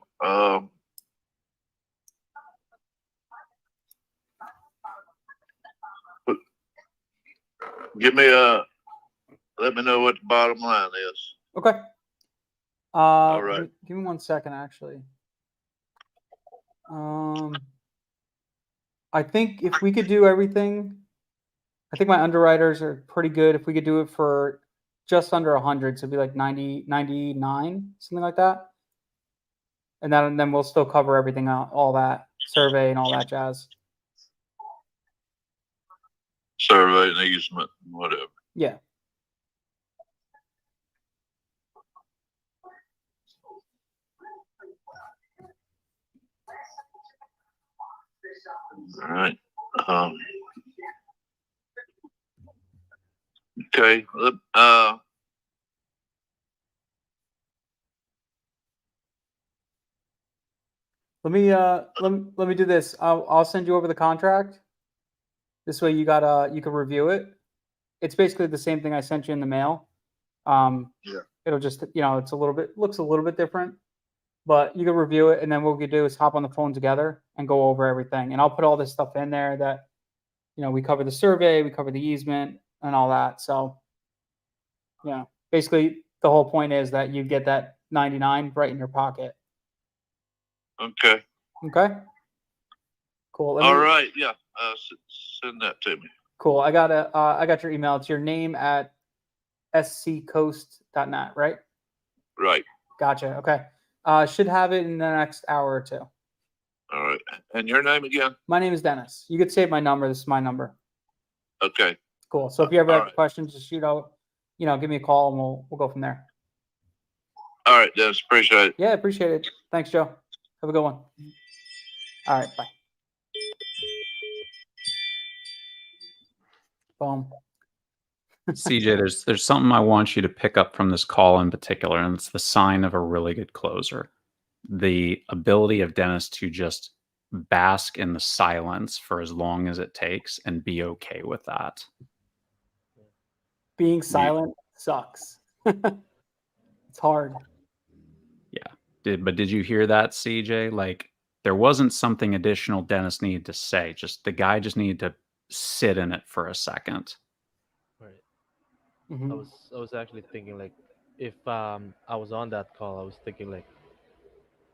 let me know what the bottom line is. Okay. All right. Give me 1 second, actually. I think if we could do everything, I think my underwriters are pretty good. If we could do it for just under 100, so it'd be like 90, 99, something like that. And then we'll still cover everything out, all that survey and all that jazz. Survey and easement, whatever. Yeah. All right. Okay. Let me do this. I'll send you over the contract. This way you can review it. It's basically the same thing I sent you in the mail. Yeah. It'll just it's looks a little bit different, but you can review it, and then what we do is hop on the phone together and go over everything. And I'll put all this stuff in there that we cover the survey, we cover the easement, and all that. So basically the whole point is that you get that 99 right in your pocket. Okay. Okay. Cool. All right. Yeah. Send that to me. Cool. I got your email. It's your name at sccoast.net, right? Right. Gotcha. Okay. Should have it in the next hour or two. All right. And your name again? My name is Dennis. You could save my number. This is my number. Okay. Cool. So if you ever All have right. questions, just shoot out, give me a call and we'll go from there. All right, Dennis. Appreciate it. Yeah, appreciate it. Thanks, Joe. Have a good one. All right. Bye. Boom. CJ, there's something I want you to pick up from this call in particular, and it's the sign of a really good closer. The ability of Dennis to just bask in the silence for as long as it takes and be okay with that. Being silent sucks. It's hard. Yeah. But did you hear that, CJ? Like, there wasn't something additional Dennis needed to say. Just the guy just needed to sit in it for a second. Right. Mm-hmm. I was actually thinking, like, if I was on that call, I was thinking, like,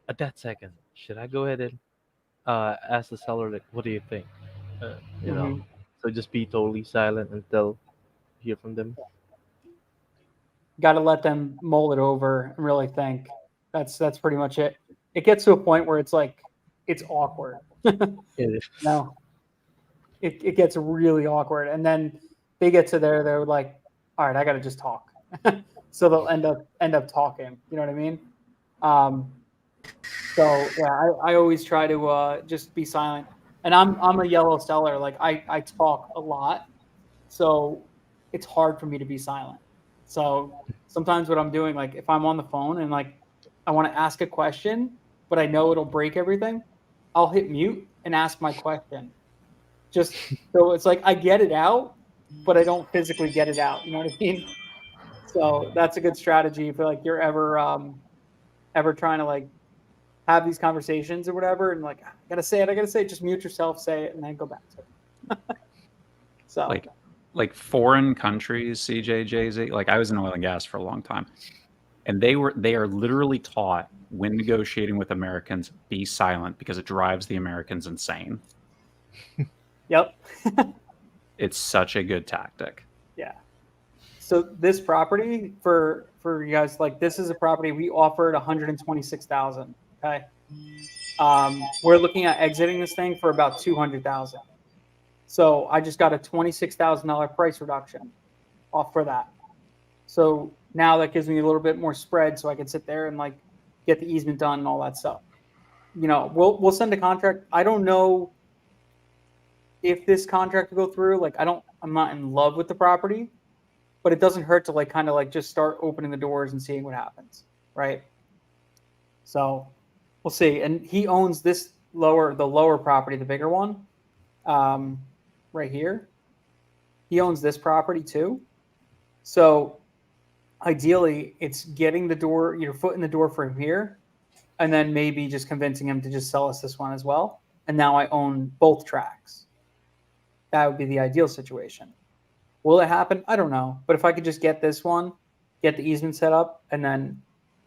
at that second, should I go ahead and ask the seller, like, what do you think? Mm-hmm. So just be totally silent until hear from them. Got to let them mull it over and really think. That's pretty much it. It gets to a point where it's like it's awkward. No, it gets really awkward, and then they get to there. They're like, all right, I got to just talk. So they'll end up talking. You know what I mean? So yeah, I always try to just be silent. And I'm a yellow seller. Like I talk a lot, so it's hard for me to be silent. So sometimes what I'm doing, like if I'm on the phone and like I want to ask a question, but I know it'll break everything, I'll hit mute and ask my question. Just so it's like I get it out, but I don't physically get it out. You know what I mean? So that's a good strategy if like you're ever trying to like have these conversations or whatever, and like, I gotta say it. Just mute yourself, say it, and then go back to it. So like foreign countries, CJ, JZ. Like I was in oil and gas for a long time, and they are literally taught when negotiating with Americans, be silent because it drives the Americans insane. yep. It's such a good tactic. Yeah. So this property for you guys, like this is a property we offered 126,000. Okay. We're looking at exiting this thing for about 200,000. So I just got a $26,000 price reduction off for that. So now that gives me a little bit more spread, so I can sit there and like get the easement done and all that stuff. You know, we'll send a contract. I don't know if this contract will go through. Like I'm not in love with the property, but it doesn't hurt to like kind of like just start opening the doors and seeing what happens, right? So we'll see. And he owns the lower property, the bigger one, right here. He owns this property too. So ideally, it's getting your foot in the door from here, and then maybe just convincing him to just sell us this one as well. And now I own both tracks. That would be the ideal situation. Will it happen? I don't know. But if I could just get this one, get the easement set up, and then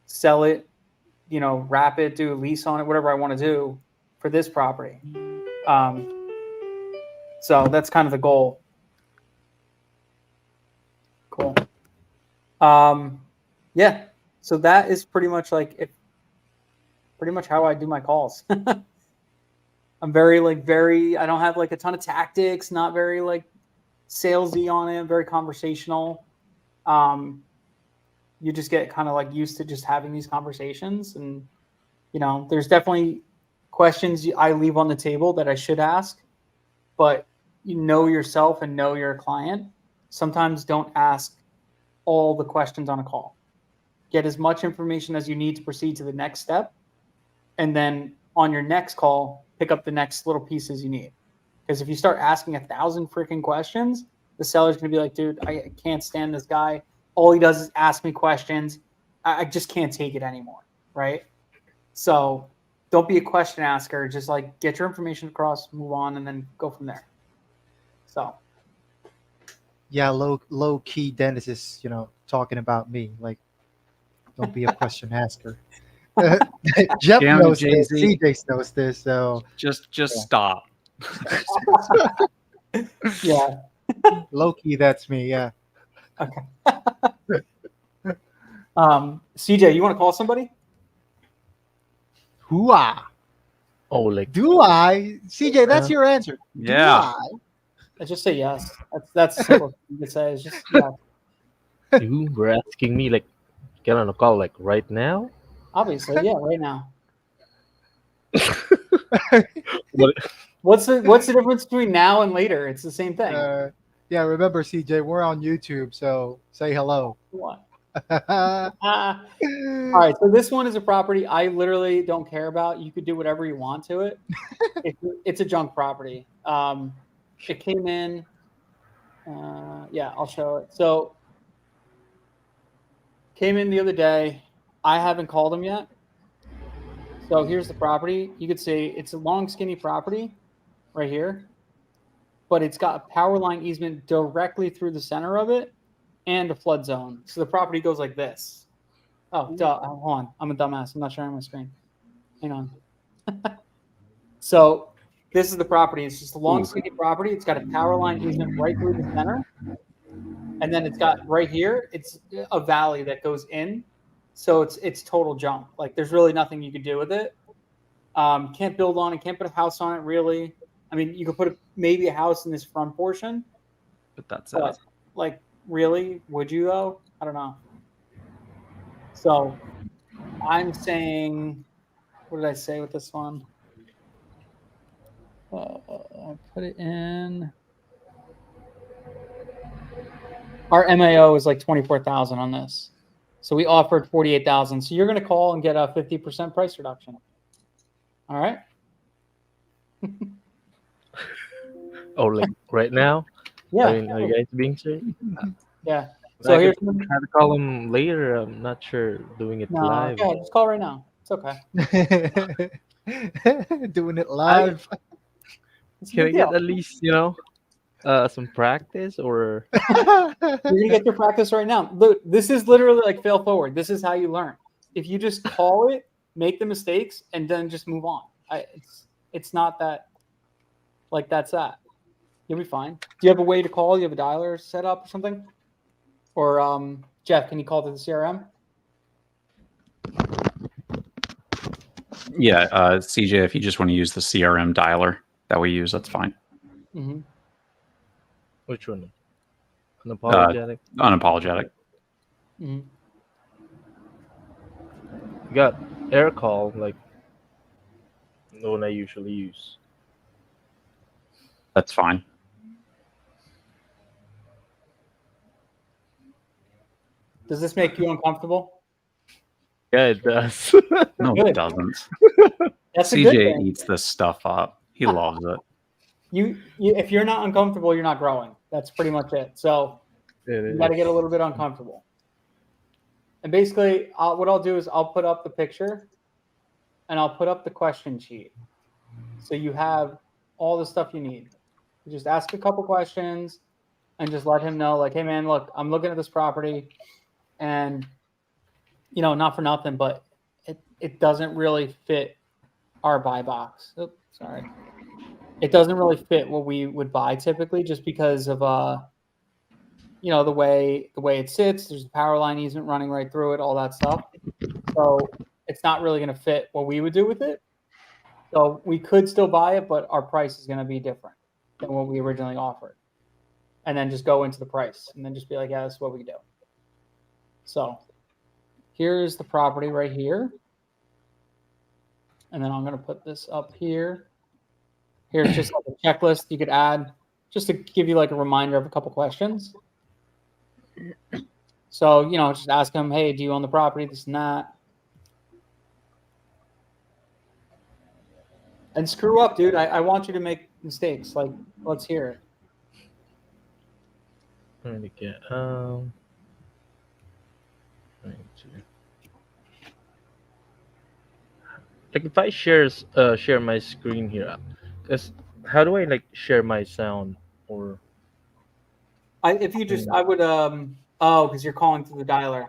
sell it, wrap it, do a lease on it, whatever I want to do for this property. So that's kind of the goal. Cool. Yeah. So that is pretty much how I do my calls. I'm very I don't have like a ton of tactics, not very like salesy on it. I'm very conversational. You just get kind of like used to just having these conversations, and there's definitely questions I leave on the table that I should ask, but you know yourself and know your client. Sometimes don't ask all the questions on a call. Get as much information as you need to proceed to the next step, and then on your next call, pick up the next little pieces you need. Because if you start asking 1,000 freaking questions, the seller's going to be like, dude, I can't stand this guy. All he does is ask me questions. I just can't take it anymore, right? So don't be a question asker. Just like get your information across, move on, and then go from there. So. Yeah, low key Dennis is, talking about me. Like, don't be a question asker. Jeff Damn, knows this. Jay-Z. CJ knows this. So Just Yeah. stop. Yeah. low key, that's me. Yeah. CJ, you want to call somebody? Who I? Oh, like Do I? CJ, that's your answer. Yeah. Do I just say yes. That's simple you could say. It's just yeah. you were asking me like get on a call like right now? Obviously, yeah, right now. What? What's the difference between now and later? It's the same thing. yeah, remember, CJ, we're on YouTube, so say hello. What? All right, so this one is a property I literally don't care about. You could do whatever you want to it. It's a junk property. It came in. Yeah, I'll show it. So came in the other day. I haven't called him yet. So here's the property. You could see it's a long, skinny property right here, but it's got a power line easement directly through the center of it and a flood zone. So the property goes like this. Oh, duh. Hold on. I'm a dumbass. I'm not sharing my screen. Hang on. So this is the property. It's just a long, skinny property. It's got a power line easement right through the center. And then it's got right here, it's a valley that goes in. So it's total junk. Like there's really nothing you could do with it. Can't build on it. Can't put a house on it, really. I mean, you could put maybe a house in this front portion. But that's But, it. like, really? Would you, though? I don't know. So I'm saying, what did I say with this one? I'll put it in. Our MAO is like 24,000 on this. So we offered 48,000. So you're going to call and get a 50% price reduction. All right. Oh, like right now? Yeah. I mean, are you guys being serious? Yeah. So So here's try to call him later. I'm not sure doing it live. yeah, just call right now. It's It's okay. Doing it live. It's a Can I big get deal. at least some practice or? You're gonna get your practice right now. Look, this is literally like fail forward. This is how you learn. If you just call it, make the mistakes, and then just move on. It's not that like that's that. You'll be fine. Do you have a way to call? You have a dialer set up or something? Or Jeff, can you call to the CRM? Yeah, CJ, if you just want to use the CRM dialer that we use, that's fine. Mm-hmm. Which one? Unapologetic. Unapologetic. Mm-hmm. You got air call, like the one I usually use. That's fine. Does this make you uncomfortable? Yeah, it does. No, Good. it doesn't. That's a good CJ thing. eats this stuff up. He loves it. You if you're not uncomfortable, you're not growing. That's pretty much it. So you got to get a little bit uncomfortable. And basically, what I'll do is I'll put up the picture, and I'll put up the question sheet. So you have all the stuff you need. You just ask a couple questions, and just let him know, like, hey man, look, I'm looking at this property, and not for nothing, but it doesn't really fit our buy box. Oops, sorry. It doesn't really fit what we would buy typically, just because of the way it sits. There's a power line easement running right through it, all that stuff. So it's not really going to fit what we would do with it. So we could still buy it, but our price is going to be different than what we originally offered. And then just go into the price, and then just be like, yeah, that's what we do. So here's the property right here. And then I'm going to put this up here. Here's just like a checklist you could add just to give you like a reminder of a couple questions. So, just ask them, hey, do you own the property? This and that. And screw up, dude. I want you to make mistakes. Like, let's hear it. Trying to get like if I share my screen here, cause how do I like share my sound or? I would because you're calling through the dialer.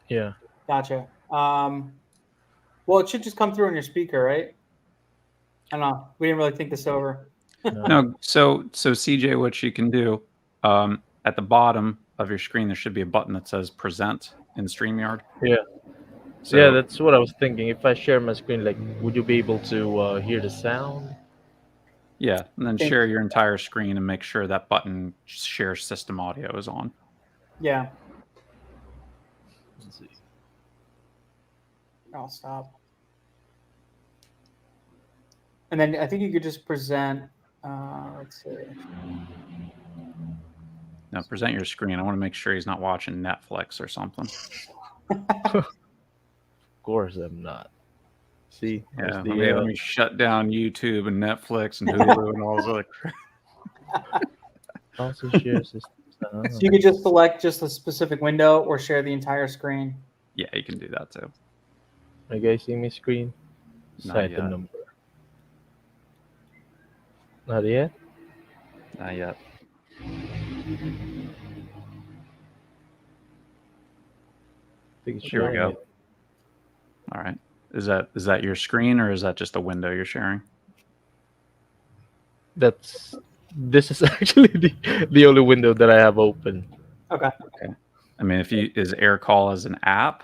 Yeah. Gotcha. Well, it should just come through on your speaker, right? I don't know. We didn't really think this over. No, so CJ, what you can do at the bottom of your screen, there should be a button that says "Present" in StreamYard. Yeah. So, Yeah, that's what I was thinking. If I share my screen, like, would you be able to hear the sound? yeah, and then share your entire screen and make sure that button "Share System Audio" is on. Yeah. Let's see. I'll stop. And then I think you could just present. Let's see. Now present your screen. I want to make sure he's not watching Netflix or something. Of course, I'm not. See, Yeah, let me shut down YouTube and Netflix and Hulu and all this other crap. Also share system. So you could just select just a specific window or share the entire screen. Yeah, you can do that too. Are you guys seeing my screen? Not Cite the yet. number. Not yet? Not yet. Here we go. All right. Is that your screen or is that just a window you're sharing? This is actually the only window that I have open. Okay. I mean, is AirCall as an app?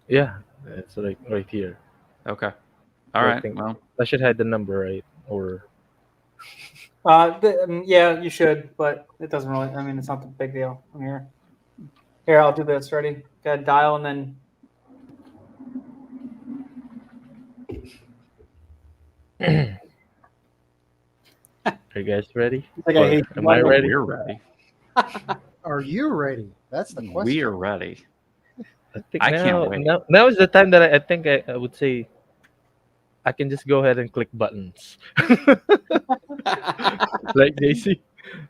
Yeah, it's like right here. Okay. All right. Well, I should hide the number, right? Or yeah, you should, but it doesn't really. I mean, it's not the big deal. I'm here. Here, I'll do this. Ready? Got dial and then. Are you guys ready? Like I hate am I ready? We're ready. Are you ready? That's the question. We are ready. I think I can't wait. Now is the time that I think I would say I can just go ahead and click buttons. Like JC.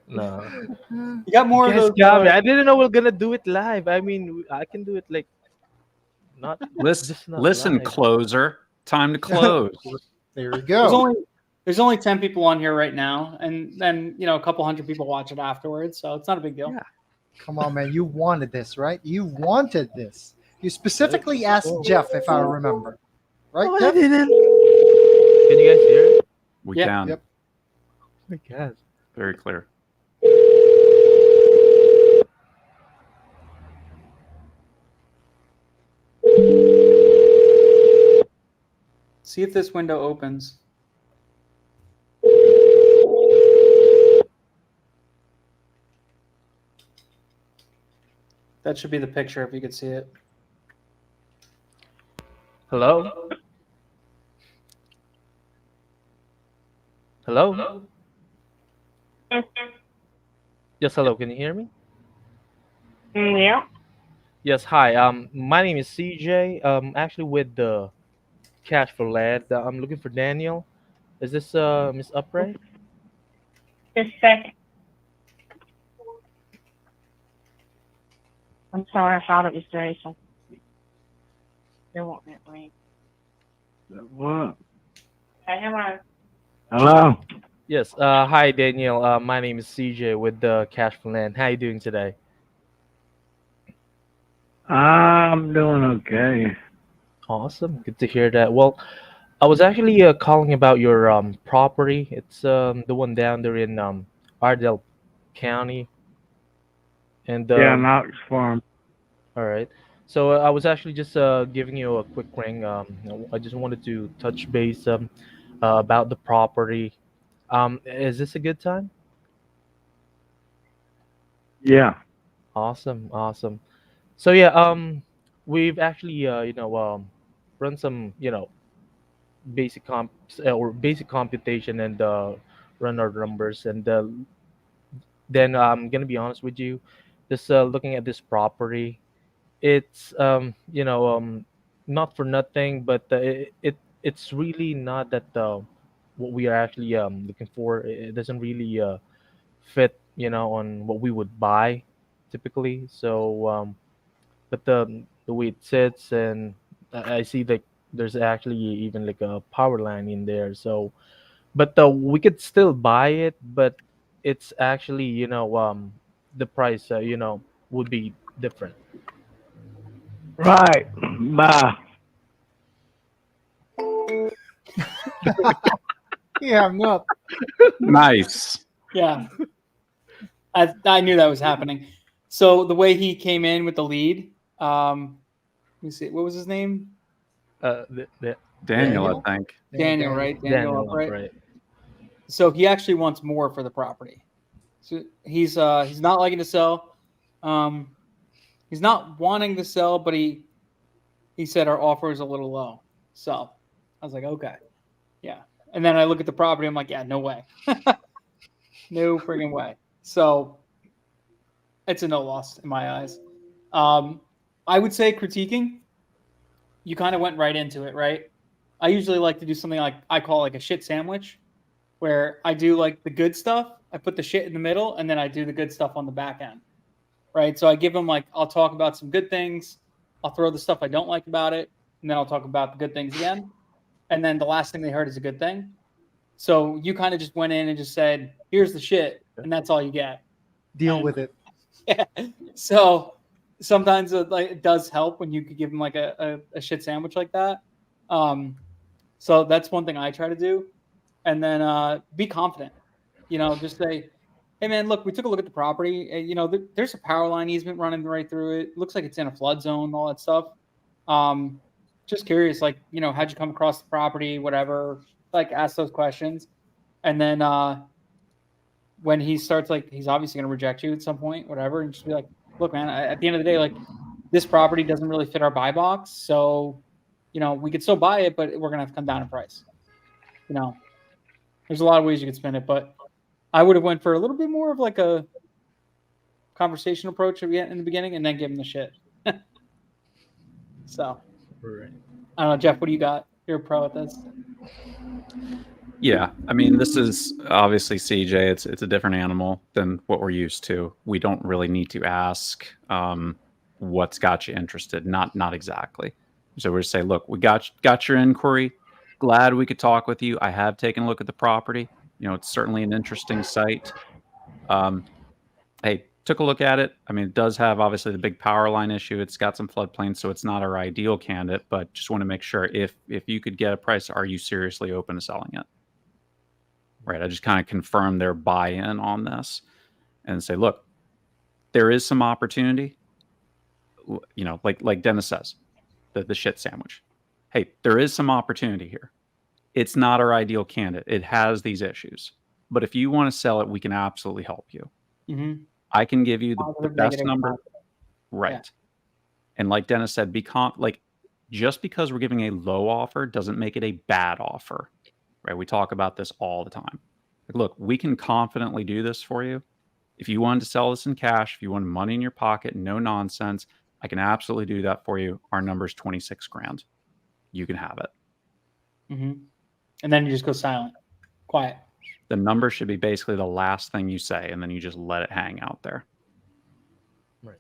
No. You got more You of guys those. got me. I didn't know we are gonna do it live. I mean, I can do it like not Listen, just not listen, live. closer. Time to close. There you There's go. only 10 people on here right now, and then a couple hundred people watch it afterwards, so it's not a big deal. Yeah. Come on, man. You wanted this, right? You wanted this. You specifically Let's asked go. Jeff, if I remember. Right, No, I Jeff? didn't. Can you guys hear it? We Yeah, can. yep. I guess. Very clear. See if this window opens. That should be the picture if you could see it. Hello? Hello? Yes, hello. Can you hear me? Yeah. Yes, hi. My name is CJ. Actually with the Cash for Lad. I'm looking for Daniel. Is this Miss Upright? Just a second. I'm sorry, I thought it was Jason. They want that ring. What? Hey, hello. Hello? Yes. Hi, Daniel. My name is CJ with the Cash for Land. How you doing today? I'm doing okay. Awesome. Good to hear that. Well, I was actually calling about your property. It's the one down there in Ardell County. And Yeah, Knox Farm. all right. So I was actually just giving you a quick ring. I just wanted to touch base about the property. Is this a good time? Yeah. Awesome, awesome. So yeah, we've actually run some basic or basic computation and run our numbers, and then I'm gonna be honest with you, just looking at this property, it's not for nothing, but it's really not that what we are actually looking for. It doesn't really fit on what we would buy typically. So but the way it sits, and I see like there's actually even like a power line in there. So but we could still buy it, but it's actually the price would be different. Right. Bye. Yeah, I'm up. Nice. Yeah, I knew that was happening. So the way he came in with the lead, let me see, what was his name? The Daniel, Daniel? I think. Daniel, right? Daniel Upright. right? So he actually wants more for the property. So he's not liking to sell. He's not wanting to sell, but he said our offer is a little low. So I was like, okay, yeah. And then I look at the property. I'm like, yeah, no way, no friggin' way. So it's a no loss in my eyes. I would say critiquing. You kind of went right into it, right? I usually like to do something like I call like a shit sandwich, where I do like the good stuff. I put the shit in the middle, and then I do the good stuff on the back end, right? So I give them like I'll talk about some good things, I'll throw the stuff I don't like about it, and then I'll talk about the good things again. And then the last thing they heard is a good thing. So you kind of just went in and just said, "Here's the shit," and that's all you get. Deal And- with it. Yeah. So sometimes it does help when you could give them like a shit sandwich like that. So that's one thing I try to do. And then be confident. Just say, hey man, look, we took a look at the property. There's a power line easement running right through it. Looks like it's in a flood zone, all that stuff. Just curious, like, how'd you come across the property, whatever, like ask those questions. And then when he starts, like, he's obviously going to reject you at some point, whatever, and just be like, look, man, at the end of the day, like, this property doesn't really fit our buy box. So, we could still buy it, but we're going to have to come down in price. There's a lot of ways you could spin it, but I would have went for a little bit more of like a conversation approach in the beginning and then give him the shit. So, Right. I don't know, Jeff, what do you got? You're a pro at this. Yeah, I mean, this is obviously CJ. It's a different animal than what we're used to. We don't really need to ask what's got you interested. Not exactly. So we're say, look, we got your inquiry. Glad we could talk with you. I have taken a look at the property. You know, it's certainly an interesting site. Hey, took a look at it. I mean, it does have obviously the big power line issue. It's got some floodplain, so it's not our ideal candidate. But just want to make sure if you could get a price, are you seriously open to selling it? Right. I just kind of confirm their buy-in on this and say, look, there is some opportunity. You know, like Dennis says, the shit sandwich. Hey, there is some opportunity here. It's not our ideal candidate. It has these issues. But if you want to sell it, we can absolutely help you. Mm-hmm. I can give you the Positive, best negative, number. positive. Right. Yeah. And like Dennis said, just because we're giving a low offer doesn't make it a bad offer. Right. We talk about this all the time. Like, look, we can confidently do this for you. If you wanted to sell this in cash, if you wanted money in your pocket, no nonsense, I can absolutely do that for you. Our number's 26 grand. You can have it. Mm-hmm. And then you just go silent, quiet. The number should be basically the last thing you say, and then you just let it hang out there. Right.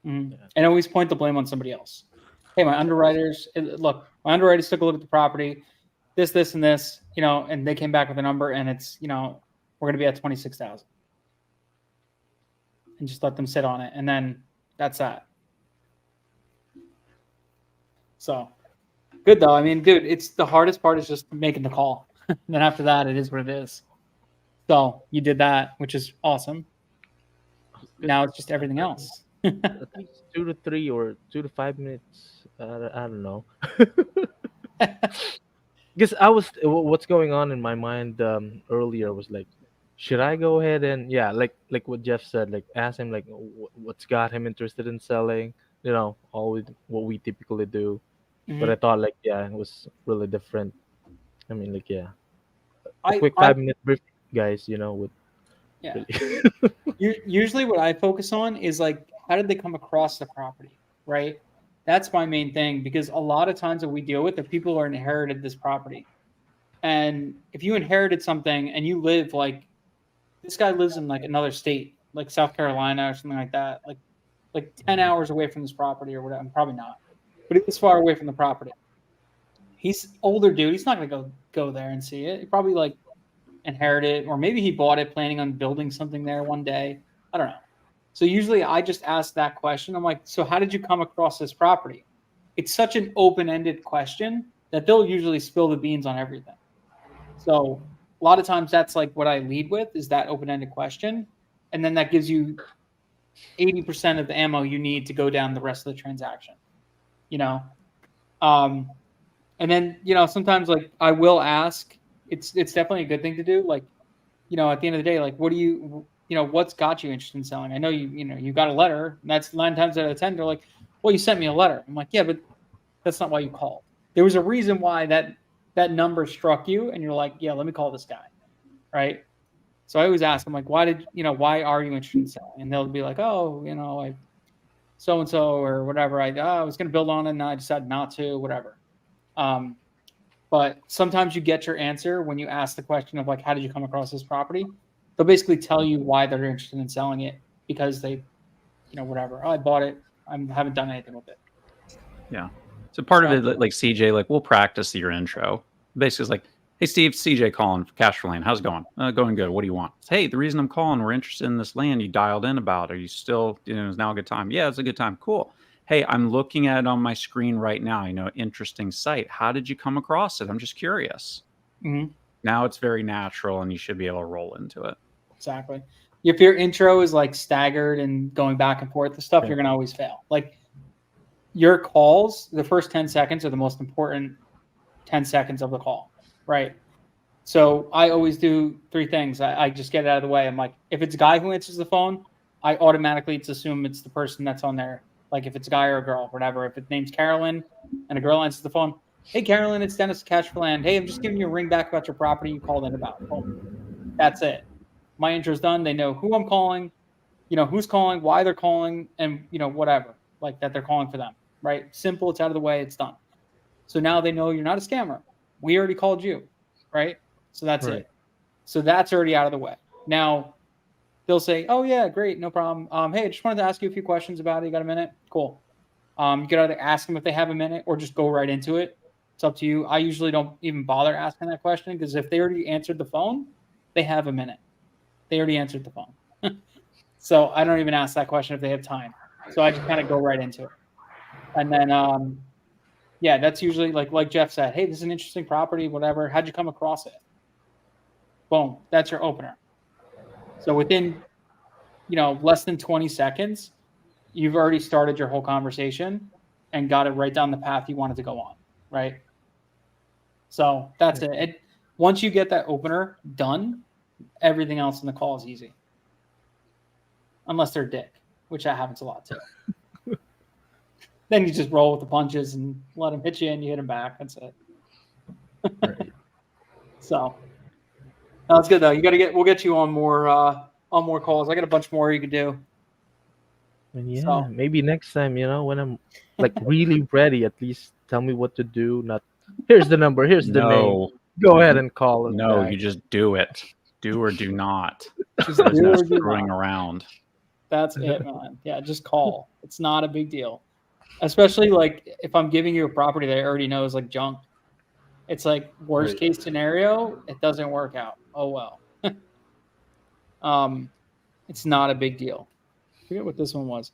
Mm-hmm. And always point the blame on somebody else. Hey, my underwriters took a look at the property, this, and this, you know, and they came back with a number, and it's, you know, we're going to be at 26,000. And just let them sit on it. And then that's that. So good though. I mean, dude, it's the hardest part is just making the call. And then after that, it is what it is. So you did that, which is awesome. Now it's just everything else. At least 2 to 3 or 2 to 5 minutes. I don't know. Because what's going on in my mind earlier was like, should I go ahead and like what Jeff said, like ask him like what's got him interested in selling, you know, always what we typically do. Mhm. But I thought like it was really different. I mean like a I- quick I- 5-minute brief, guys, you know, with Yeah. really Usually what I focus on is like, how did they come across the property, right? That's my main thing, because a lot of times that we deal with, the people who are inherited this property. And if you inherited something and you live like, this guy lives in like another state, like South Carolina or something like that, like 10 hours away from this property or whatever. Probably not, but it's far away from the property. He's older dude. He's not going to go there and see it. He probably like inherited, or maybe he bought it planning on building something there one day. I don't know. So usually I just ask that question. I'm like, so how did you come across this property? It's such an open-ended question that they'll usually spill the beans on everything. So a lot of times that's like what I lead with, is that open-ended question. And then that gives you 80% of the ammo you need to go down the rest of the transaction, you know? And then, you know, sometimes like I will ask, it's definitely a good thing to do. Like, you know, at the end of the day, like, what do you know, what's got you interested in selling? I know you got a letter, and that's 9 times out of 10. They're like, well, you sent me a letter. I'm like, yeah, but that's not why you called. There was a reason why that number struck you, and you're like, yeah, let me call this guy. Right. So I always ask them, like, why are you interested in selling? And they'll be like, oh, you know, I so-and-so or whatever. I was going to build on it and I decided not to, whatever. But sometimes you get your answer when you ask the question of like, how did you come across this property? They'll basically tell you why they're interested in selling it, because they, you know, whatever. Oh, I bought it. I haven't done anything with it. Yeah. So part of it, like CJ, like we'll practice your intro. Basically, it's like, hey, Steve, CJ calling for Cash for Land. How's it going? Going good. What do you want? Hey, the reason I'm calling, we're interested in this land you dialed in about. Are you still, you know, is now a good time? Yeah, it's a good time. Cool. Hey, I'm looking at it on my screen right now. You know, interesting site. How did you come across it? I'm just curious. Mm-hmm. Now it's very natural and you should be able to roll into it. Exactly. If your intro is like staggered and going back and forth, the stuff, you're going to always fail. Like your calls, the first 10 seconds are the most important 10 seconds of the call, right? So I always do 3 things. I just get it out of the way. I'm like, if it's a guy who answers the phone, I automatically assume it's the person that's on there. Like if it's a guy or a girl, whatever. If it name's Carolyn and a girl answers the phone, hey, Carolyn, it's Dennis Cash for Land. Hey, I'm just giving you a ring back about your property you called in about. Boom. That's it. My intro's done. They know who I'm calling, you know, who's calling, why they're calling, and, you know, whatever, like that they're calling for them, right? Simple. It's out of the way. It's done. So now they know you're not a scammer. We already called you, right? So that's it. So that's already out of the way. Now they'll say, oh yeah, great. No problem. Hey, I just wanted to ask you a few questions about it. You got a minute? Cool. You could either ask them if they have a minute or just go right into it. It's up to you. I usually don't even bother asking that question because if they already answered the phone, they have a minute. They already answered the phone. So I don't even ask that question if they have time. So I just kind of go right into it. And then, yeah, that's usually like Jeff said, hey, this is an interesting property, whatever. How'd you come across it? Boom, that's your opener. So within, less than 20 seconds, you've already started your whole conversation and got it right down the path you wanted to go on, right? So that's it. Once you get that opener done, everything else in the call is easy. Unless they're a dick, which that happens a lot too. Then you just roll with the punches and let them hit you and you hit them back. That's it. Right. So that's good though. We'll get you on more calls. I got a bunch more you could do. And yeah, So. maybe next time, when I'm like really ready, at least tell me what to do. Not here's the number, here's the name. Go ahead and call us No, back. you just do it. Do or do not. Just There's do no or do screwing not. around. That's it, man. Yeah, just call. It's not a big deal. Especially like if I'm giving you a property that I already know is like junk. It's like worst case scenario, it doesn't work out. Oh well. It's not a big deal. I forget what this one was.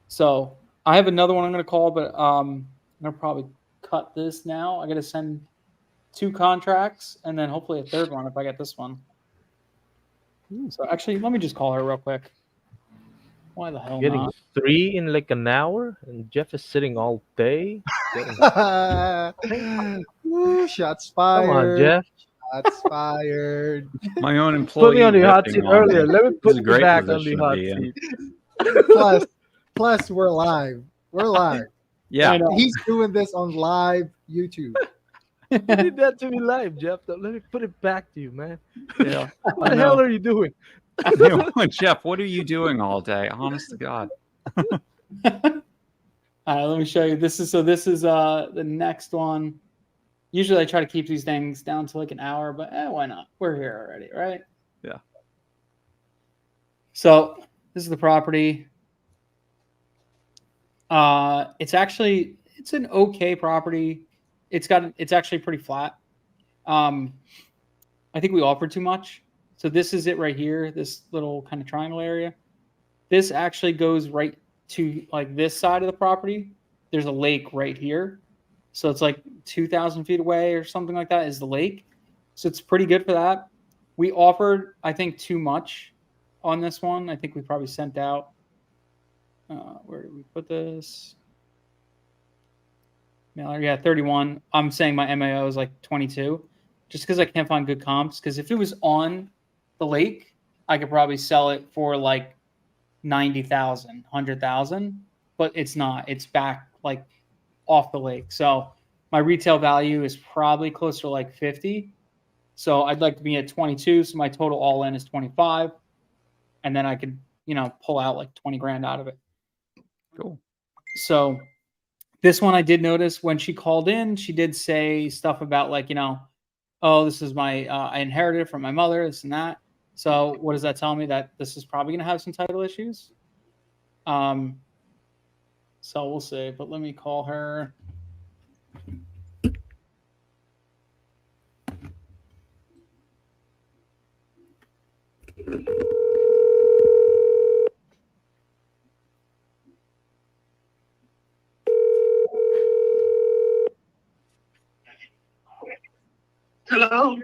So I have another one I'm gonna call, but I'm gonna probably cut this now. I gotta send 2 contracts and then hopefully a third one if I get this one. So actually, let me just call her real quick. Why the hell Getting not? 3 in like an hour, and Jeff is sitting all day. Woo, shots Come on, fired. Jeff. Shots fired. My own employee. Put me on the hot seat ripping on me. earlier. Let me This put is a you great back on position the to hot be in. seat. Plus, we're live. We're live. Yeah. He's doing this on live YouTube. You did that to me live, Jeff. Let me put it back to you, man. Yeah. What the hell are you doing? Jeff, what are you doing all day? Honest to God. All right, let me show you. This is the next one. Usually I try to keep these things down to like an hour, but why not? We're here already, right? Yeah. So this is the property. It's an okay property. It's actually pretty flat. I think we offered too much. So this is it right here, this little kind of triangle area. This actually goes right to like this side of the property. There's a lake right here. So it's like 2,000 feet away or something like that is the lake. So it's pretty good for that. We offered, I think, too much on this one. I think we probably sent out, where did we put this? Yeah, 31. I'm saying my MAO is like 22 just because I can't find good comps. Because if it was on the lake, I could probably sell it for like 90,000, 100,000, but it's not. It's back like off the lake. So my retail value is probably closer to like 50. So I'd like to be at 22. So my total all in is 25. And then I could, pull out like 20 grand out of it. Cool. So this one I did notice when she called in, she did say stuff about like, oh, this is I inherited it from my mother, this and that. So what does that tell me? That this is probably going to have some title issues. So we'll see, but let me call her. Hello.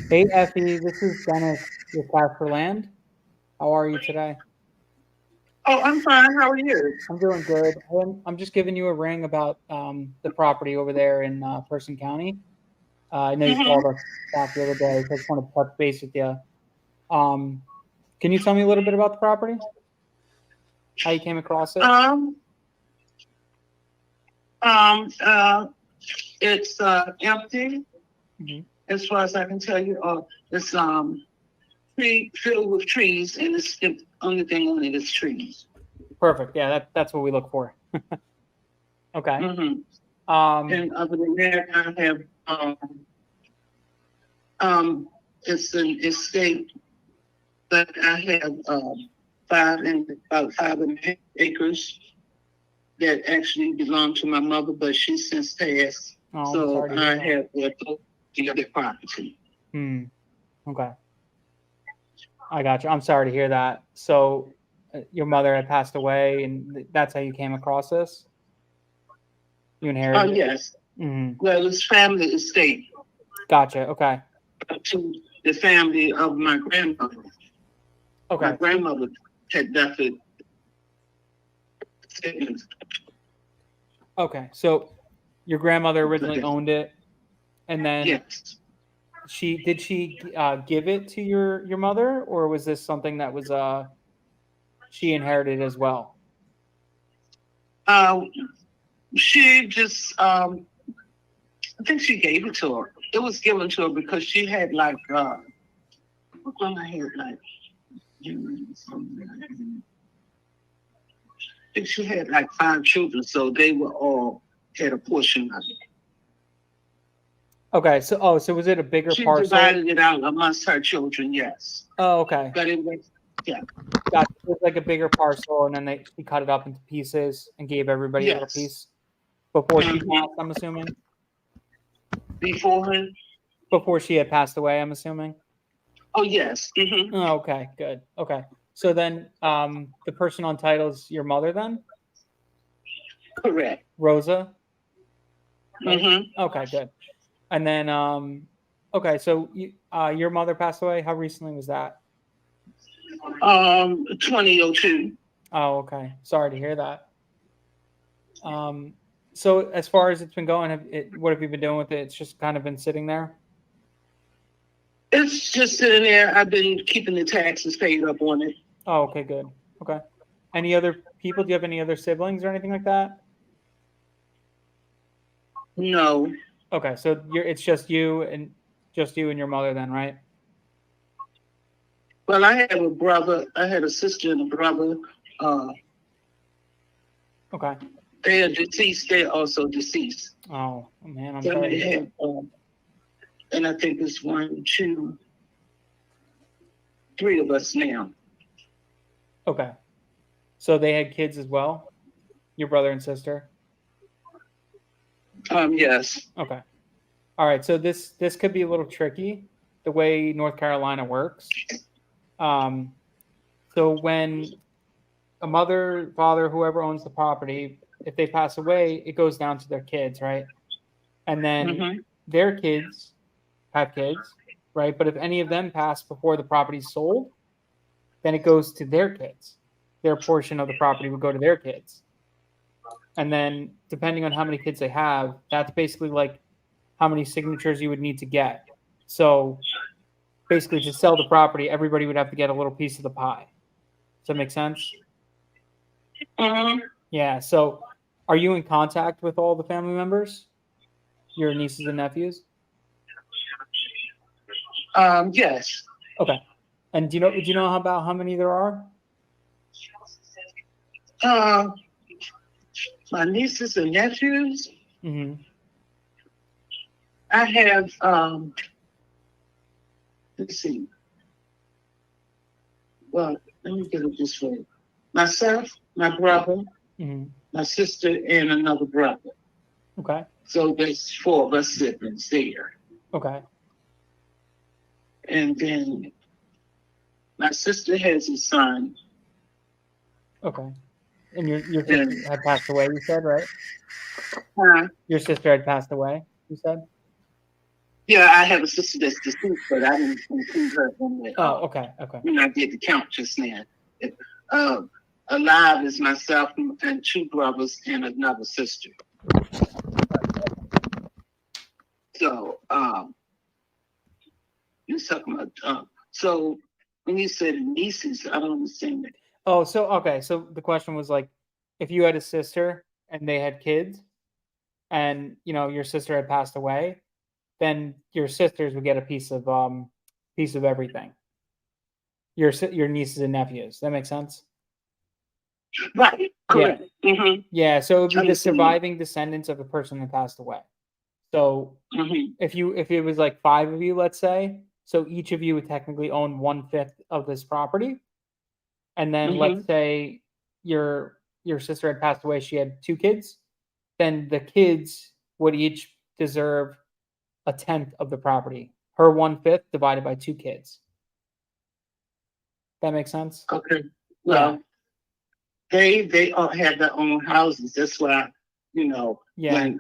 Hey, Effie, this is Dennis with Cash for Land. How are you today? Oh, I'm fine. How are you? I'm doing good. I'm just giving you a ring about the property over there in Person County. I know you called us back the other day, so I just want to touch base with you. Can you tell me a little bit about the property? How you came across it? It's empty. Mm-hmm. As far as I can tell you. It's filled with trees, and it's the only thing on it is trees. Perfect. Yeah, that's what we look for. Okay. Mm-hmm. And other than that, I have it's an estate that I have about 5.5 acres that actually belonged to my mother, but she's since passed. Oh, I'm So sorry to hear I that. have the other property. Okay. I got you. I'm sorry to hear that. So your mother had passed away, and that's how you came across this? You Oh, inherited it? yes. Mhm. Well, it's family estate Gotcha. Okay. to the family of my grandmother. My Okay. grandmother had left it. Okay. So your grandmother originally owned it, and then Yes. did she give it to your mother, or was this something that was she inherited as well? She just, I think she gave it to her. It was given to her because she had like, what grandma had like, I think she had like 5 children, so they were all had a portion of it. Okay. So so was it a bigger She parcel? divided it out amongst her children, yes. Oh, okay. But it was, Got it. It was like a bigger parcel, and then she cut it up into pieces and gave everybody a little Yes. piece before she Mhm. passed. I'm assuming before her. before she had passed away. I'm assuming. Oh, yes. Oh, okay, good. Okay, so then the person on title is your mother, then Correct. Rosa. Right? Mm-hmm. Okay, good. And then okay, so your mother passed away. How recently was that? 2002. Oh, okay. Sorry to hear that. So as far as it's been going, what have you been doing with it? It's just kind of been sitting there. It's just sitting there. I've been keeping the taxes paid up on it. Oh, okay, good. Okay. Any other people? Do you have any other siblings or anything like that? No. Okay, so it's just you and your mother then, right? Well, I have a brother. I had a sister and a brother. Okay. They are deceased. They're also deceased. Oh man, I'm Then sorry. they have, and I think it's 1, 2, 3 of us now. Okay. So they had kids as well? Your brother and sister? Yes. Okay. All right. So this could be a little tricky the way North Carolina works. So when a mother, father, whoever owns the property, if they pass away, it goes down to their kids, right? And then their kids have kids, right? But if any of them pass before the property's sold, then it goes to their kids. Their portion of the property would go to their kids. And then depending on how many kids they have, that's basically like how many signatures you would need to get. So basically to sell the property, everybody would have to get a little piece of the pie. Does that make sense? Yeah. So are you in contact with all the family members? Your nieces and nephews? Yes. Okay. And do you know about how many there are? My nieces and nephews. Mm-hmm. I have, let's see. Well, let me get it this way. Myself, my brother, my sister, and another brother. Okay. So there's 4 of us siblings there. Okay. And then my sister has a son. Okay. And your sister had passed away, you said, right? Huh? Your sister had passed away, you said? Yeah, I have a sister that's deceased, but I didn't include her in the, Okay. when I did the count just now. Alive is myself and 2 brothers and another sister. So, you're talking about, so when you said nieces, I don't understand that. Oh, so okay. So the question was like, if you had a sister and they had kids, and your sister had passed away, then your sisters would get a piece of everything. Your nieces and nephews. That makes sense. Right. Correct. Yeah. Mm-hmm. Yeah. So it would be the Understand. surviving descendants of the person that passed away. So if it was like 5 of you, let's say, so each of you would technically own 1/5 of this property, and then let's say your your sister had passed away, she had 2 kids, then the kids would each deserve a tenth of the property. Her 1/5 divided by 2 kids. That makes sense? Okay. Well, they all had their own houses. That's why, Yeah.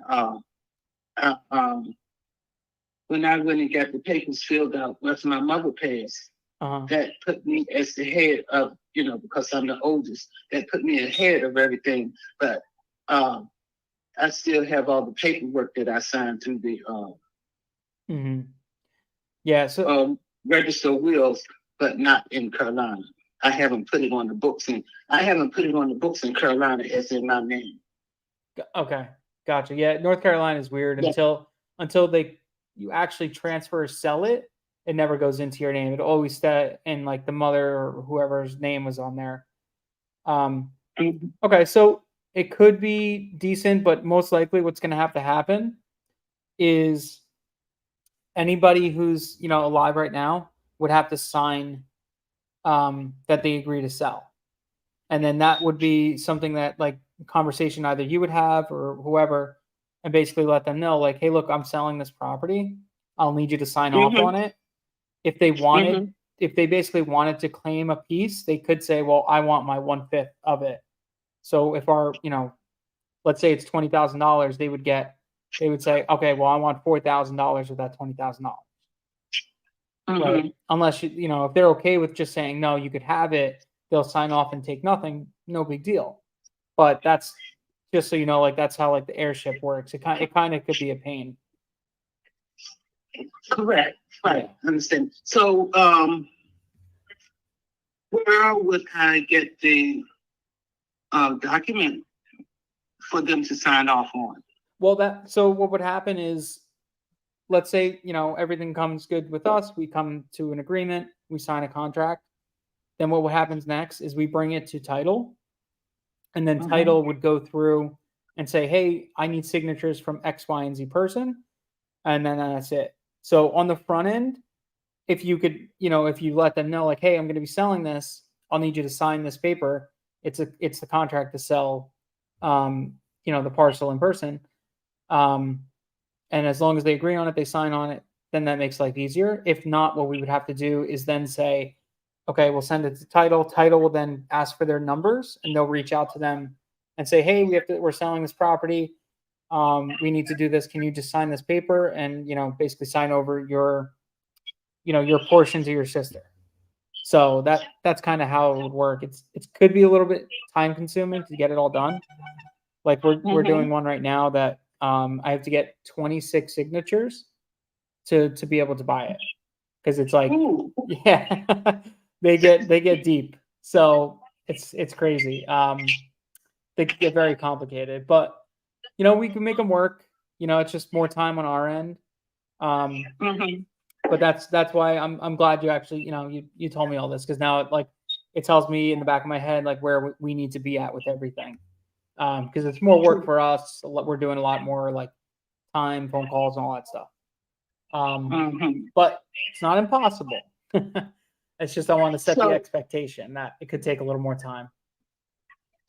When I went and got the papers filled out, once my mother passed, that put me as the head of, because I'm the oldest, that put me ahead of everything. But I still have all the paperwork that I signed through the Yeah. So register of wills, but not in Carolina. I haven't put it on the books, and I haven't put it on the books in Carolina as in my name. okay, gotcha. Yeah, North Carolina is weird until you actually transfer or sell it. It never goes into your name. It always stay in like the mother or whoever's name was on there. Okay, so it could be decent, but most likely what's going to happen is anybody who's alive right now would have to sign that they agree to sell, and then that would be something that like conversation either you would have or whoever, and basically let them know like, hey, look, I'm selling this property. I'll need you to sign off on it. If they wanted, if they basically wanted to claim a piece, they could say, well, I want my 1/5 of it. So if our, let's say it's $20,000, they would say, okay, well, I want $4,000 of that $20,000. Right? Unless if they're okay with just saying no, you could have it, they'll sign off and take nothing, no big deal. But that's just so you know, like that's how like the airship works. It kind of could be a pain. Correct. Right. Yeah. Understand. So, where would I get the document for them to sign off on? Well, so what would happen is, let's say everything comes good with us. We come to an agreement. We sign a contract. Then what happens next is we bring it to title, and then title would go through and say, hey, I need signatures from X, Y, and Z person, and then that's it. So on the front end, if you could, if you let them know like, hey, I'm going to be selling this, I'll need you to sign this paper. It's the contract to sell, the parcel in person. And as long as they agree on it, they sign on it, then that makes life easier. If not, what we would have to do is then say, okay, we'll send it to title. Title will then ask for their numbers, and they'll reach out to them and say, hey, we're selling this property. We need to do this. Can you just sign this paper and, basically sign over your portion to your sister? So that's kind of how it would work. It could be a little bit time consuming to get it all done. Like we're doing one right now that I have to get 26 signatures to be able to buy it, because it's like, yeah, they get deep. So it's crazy. They get very complicated, but we can make them work. It's just more time on our end. But that's why I'm glad you actually you told me all this, because now it tells me in the back of my head like where we need to be at with everything. Because it's more work for us. We're doing a lot more like time, phone calls, and all that stuff. But it's not impossible. It's just I want to set the expectation that it could take a little more time.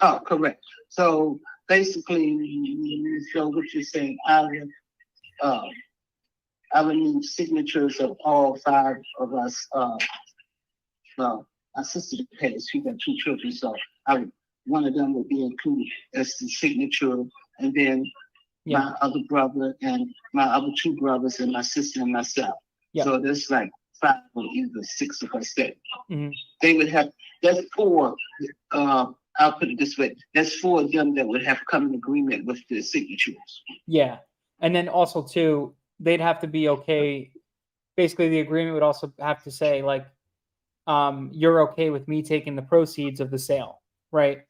Oh, correct. So basically, what you're saying, I would need signatures of all 5 of us. Well, my sister passed. She got 2 children, so one of them would be included as the signature, and then my other brother and my other 2 brothers and my sister and myself. So there's like 5 or either 6 of us that they would have. That's 4. I'll put it this way: that's 4 of them that would have come in agreement with the signatures. Yeah, and then also too, they'd have to be okay. Basically, the agreement would also have to say like, you're okay with me taking the proceeds of the sale, right?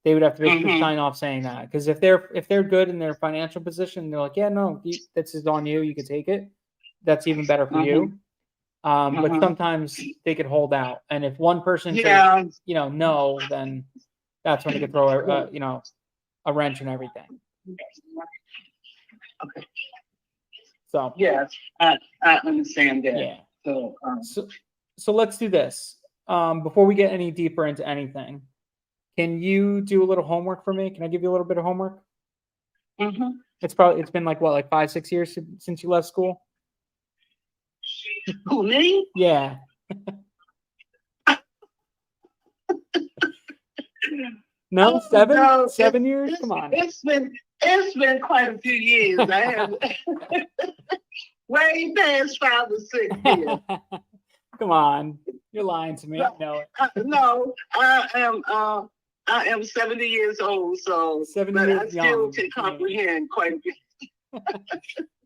They would have to basically sign off saying that, because if they're good in their financial position, they're like, yeah, no, this is on you. You can take it. That's even better for you. But sometimes they could hold out, and if one person says, no, then that's when they could throw a wrench in everything. Okay. So yes, I understand that. Yeah. So let's do this. Before we get any deeper into anything, Can you do a little homework for me? Can I give you a little bit of homework? Mm-hmm. It's been like what, like 5-6 years since you left school? Who, me? Yeah. No, seven? No, 7 years? Come on. It's been quite a few years. I have way past 5 or 6 years. Come on. You're lying to me. I know it. No, I am 70 years old, so 70 but years I still young. can comprehend quite a bit.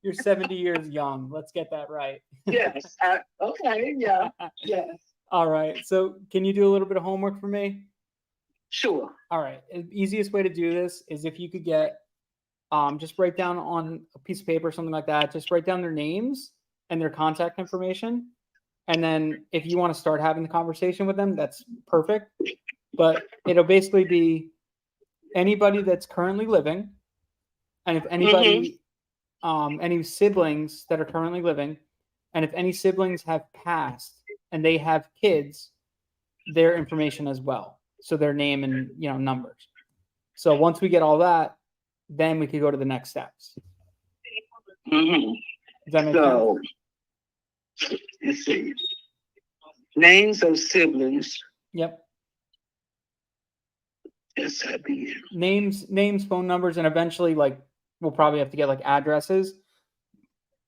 You're 70 years young. Let's get that right. Yes. Okay. Yeah. Yes. All right. So can you do a little bit of homework for me? Sure. All right. The easiest way to do this is if you could get, just write down on a piece of paper or something like that, just write down their names and their contact information. And then if you want to start having the conversation with them, that's perfect. But it'll basically be anybody that's currently living. And if anybody, any siblings that are currently living, and if any siblings have passed and they have kids, their information as well. So their name and, numbers. So once we get all that, then we could go to the next steps. Mm-hmm. Does that make sense? So, let's see. Names of siblings. Yep. Yes, I be. Names, phone numbers, and eventually, we'll probably have to get addresses.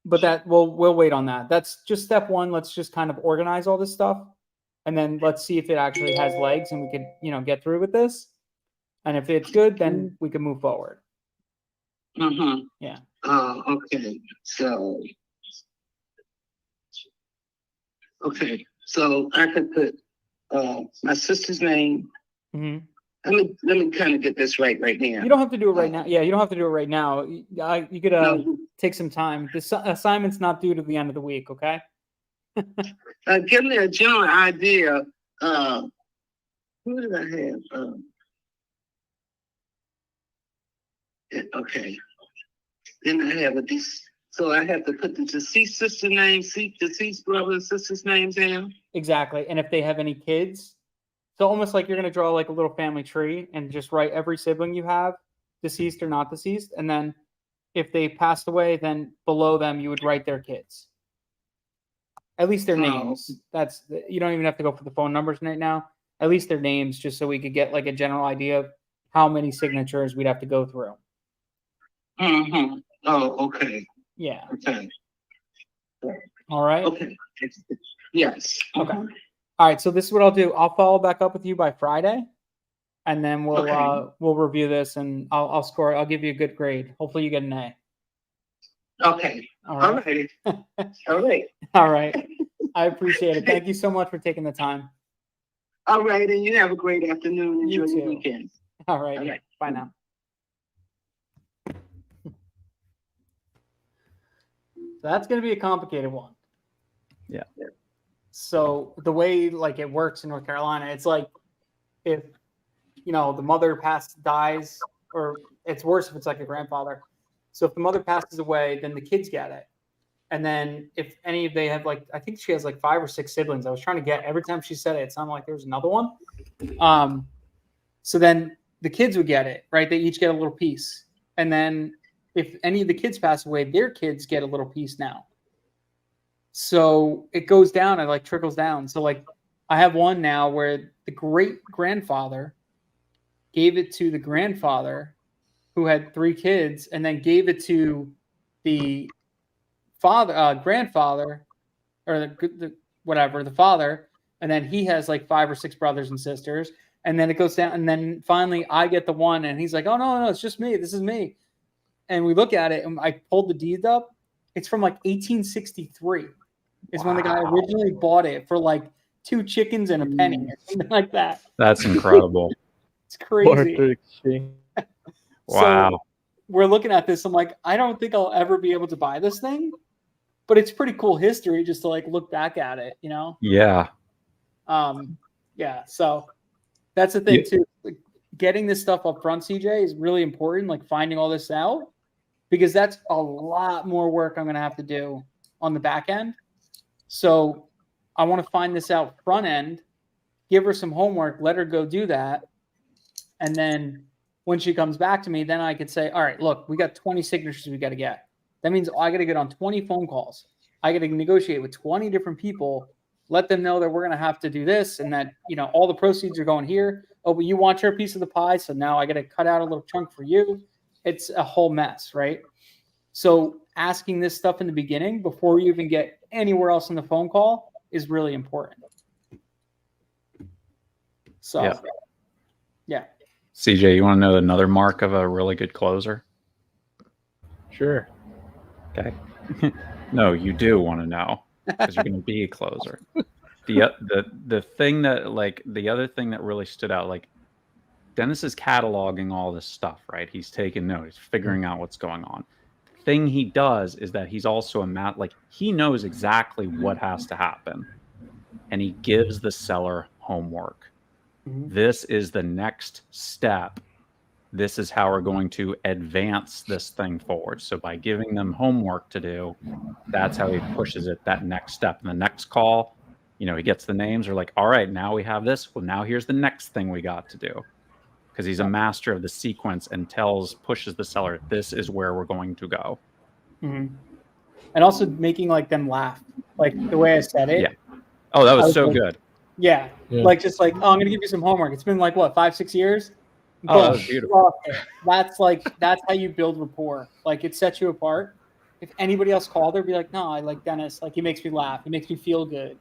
But that we'll wait on that. That's just step one. Let's just kind of organize all this stuff, and then let's see if it actually has legs and we could, get through with this. And if it's good, then we can move forward. Mm-hmm. Yeah. Okay. So I could put my sister's name. Mm-hmm. Let me kind of get this right now. You don't have to do it right now. Yeah, you don't have to do it right now. You could take some time. This assignment's not due to the end of the week, okay? Give me a general idea. Who did I have? Okay. Then I have so I have to put the deceased sister name, deceased brother and sister's names in. Exactly. And if they have any kids, so almost like you're going to draw a little family tree and just write every sibling you have, deceased or not deceased. And then if they passed away, then below them, you would write their kids. At least their names. You don't even have to go for the phone numbers right now. At least their names, just so we could get a general idea of how many signatures we'd have to go through. Mm-hmm. Oh, okay. Yeah. Okay. All right. Okay. Yes. Okay. All right. So this is what I'll do. I'll follow back up with you by Friday, and then we'll review this, and I'll score. I'll give you a good grade. Hopefully, you get an A. Okay. All right. All right. All right. I appreciate it. Thank you so much for taking the time. All right, and you have a great afternoon. Enjoy your weekend. All right. Bye now. So that's going to be a complicated one. Yeah. So the way it works in North Carolina, it's if the mother dies, or it's worse if it's a grandfather. So if the mother passes away, then the kids get it. And then if they have I think she has 5 or 6 siblings. I was trying to get, every time she said it, it sounded like there was another one. So then the kids would get it, right? They each get a little piece. And then if any of the kids pass away, their kids get a little piece now. So it goes down, it trickles down. So I have one now where the great grandfather gave it to the grandfather who had 3 kids, and then gave it to the grandfather, or the father, and then he has 5 or 6 brothers and sisters, and then it goes down, and then finally I get the one, and he's like, oh no, it's just me. This is me. And we look at it, and I pulled the deed up. It's from 1863. Is when the guy originally bought it for 2 chickens and a penny or something like that. That's incredible. It's crazy. Wow. So we're looking at this. I'm like, I don't think I'll ever be able to buy this thing, but it's pretty cool history just to look back at it, Yeah. Yeah. So that's the thing too. Getting this stuff up front, CJ, is really important. Finding all this out, because that's a lot more work I'm going to have to do on the back end. So I want to find this out front end, give her some homework, let her go do that. And then when she comes back to me, then I could say, all right, look, we got 20 signatures we got to get. That means I got to get on 20 phone calls. I got to negotiate with 20 different people, let them know that we're going to have to do this and that, all the proceeds are going here. Oh, but you want your piece of the pie. So now I got to cut out a little chunk for you. It's a whole mess, right? So asking this stuff in the beginning before you even get anywhere else in the phone call is really important. So, yeah. CJ, you want to know another mark of a really good closer? Sure. Okay. No, you do want to know because you're going to be a closer. The thing that the other thing that really stood out, Dennis is cataloging all this stuff, right? He's taking notes, figuring out what's going on. The thing he does is that he's also he knows exactly what has to happen, and he gives the seller homework. Mm-hmm. This is the next step. This is how we're going to advance this thing forward. So by giving them homework to do, that's how he pushes it that next step. And the next call, he gets the names. They're like, all right, now we have this. Well, now here's the next thing we got to do. Because he's a master of the sequence and pushes the seller, this is where we're going to go. Mm-hmm. And also making them laugh, the way I said it. Yeah. Oh, that was so good. Yeah. Oh, I'm going to give you some homework. It's been 5-6 years. Oh, that was beautiful. That's how you build rapport. It sets you apart. If anybody else called her, be like, no, I like Dennis. He makes me laugh. He makes me feel good.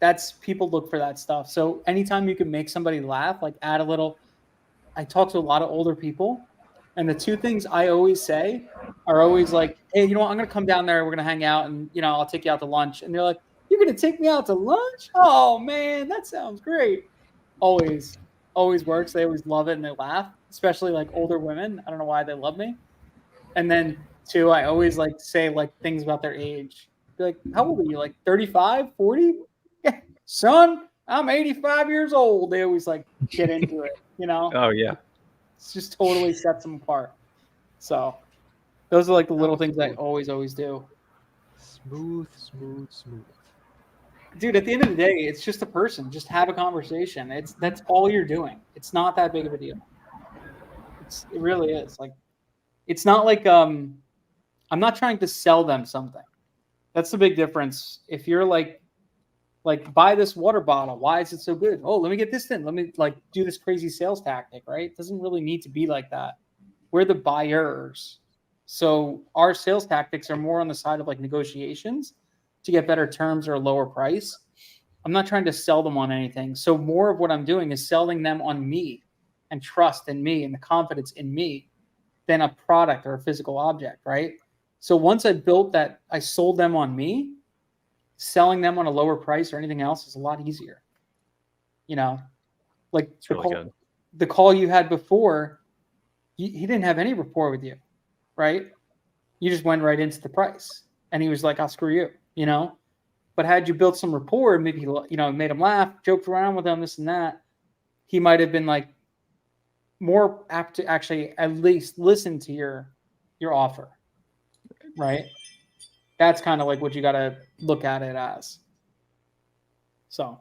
That's people look for that stuff. So anytime you can make somebody laugh, add a little. I talk to a lot of older people, and the two things I always say are always hey, I'm going to come down there. We're going to hang out, and I'll take you out to lunch. And they're like, you're going to take me out to lunch? Oh man, that sounds great. Always works. They always love it and they laugh, especially older women. I don't know why they love me. And then two, I always say things about their age. Be like, how old are you? 35, 40? Yeah, son, I'm 85 years old. They always get into it, Oh yeah. It's just totally sets them apart. So those are the little things I always do. Smooth. Dude, at the end of the day, it's just a person. Just have a conversation. That's all you're doing. It's not that big of a deal. It really is. It's not I'm not trying to sell them something. That's the big difference. If you're buy this water bottle. Why is it so good? Oh, let me get this in. Let me do this crazy sales tactic, right? It doesn't really need to be like that. We're the buyers. So our sales tactics are more on the side of negotiations to get better terms or a lower price. I'm not trying to sell them on anything. So more of what I'm doing is selling them on me and trust in me and the confidence in me than a product or a physical object, right? So once I built that, I sold them on me, selling them on a lower price or anything else is a lot easier. It's really good. The call you had before, he didn't have any rapport with you, right? You just went right into the price. And he was like, I'll screw you. But had you built some rapport, maybe made him laugh, joked around with him, this and that, he might have been more apt to actually at least listen to your offer, right? That's kind of what you got to look at it as. So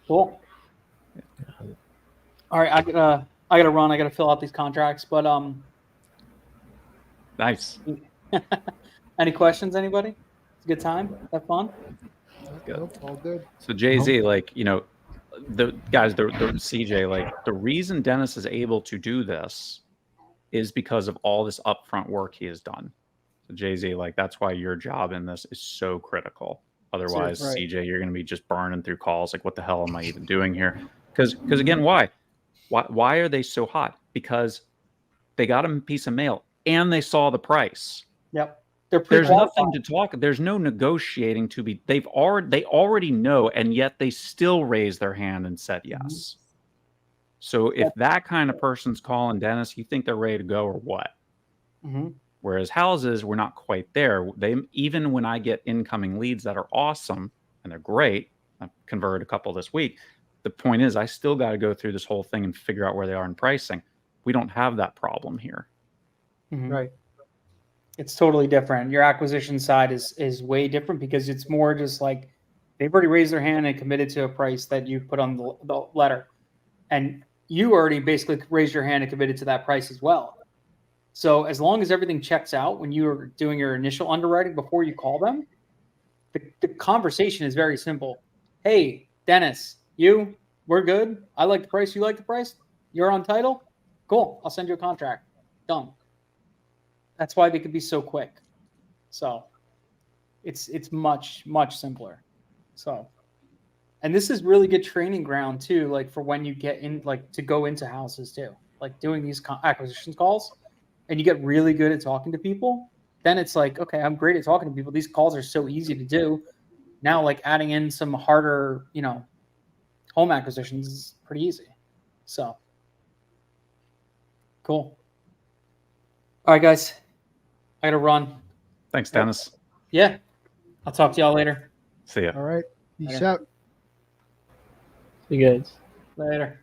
cool. All right, I gotta run. I gotta fill out these contracts, but Nice. Any questions, anybody? It's a good time. Have fun. Good. Nope, all good. So Jay-Z, the guys, the CJ, the reason Dennis is able to do this is because of all this upfront work he has done. So Jay-Z, that's why your job in this is so critical. Otherwise, Right. CJ, you're going to be just burning through calls. What the hell am I even doing here? Because again, why are they so hot? Because they got a piece of mail and they saw the price. Yep. There's nothing to talk. There's no negotiating to be. They already know, and yet they still raised their hand and said yes. Mm-hmm. So if that kind of person's calling Dennis, you think they're ready to go or what? Mm-hmm. Whereas houses, we're not quite there. Even when I get incoming leads that are awesome and they're great, I've converted a couple this week. The point is, I still got to go through this whole thing and figure out where they are in pricing. We don't have that problem here. Mm-hmm. Right. It's totally different. Your acquisition side is way different because it's more just they've already raised their hand and committed to a price that you put on the letter. and you already basically raised your hand and committed to that price as well. So as long as everything checks out when you are doing your initial underwriting before you call them, the conversation is very simple. Hey, Dennis, we're good. I like the price. You like the price. You're on title. Cool. I'll send you a contract. Done. That's why they could be so quick. So it's much simpler. So, and this is really good training ground too, like for when you get in, like to go into houses too, like doing these acquisition calls, and you get really good at talking to people. Then it's like, okay, I'm great at talking to people. These calls are so easy to do. Now, like adding in some harder, home acquisitions is pretty easy. So cool. All right, guys, I gotta run. Thanks, Dennis. Yeah, I'll talk to y'all later. See ya. All right. Peace Later. out. You guys. Later.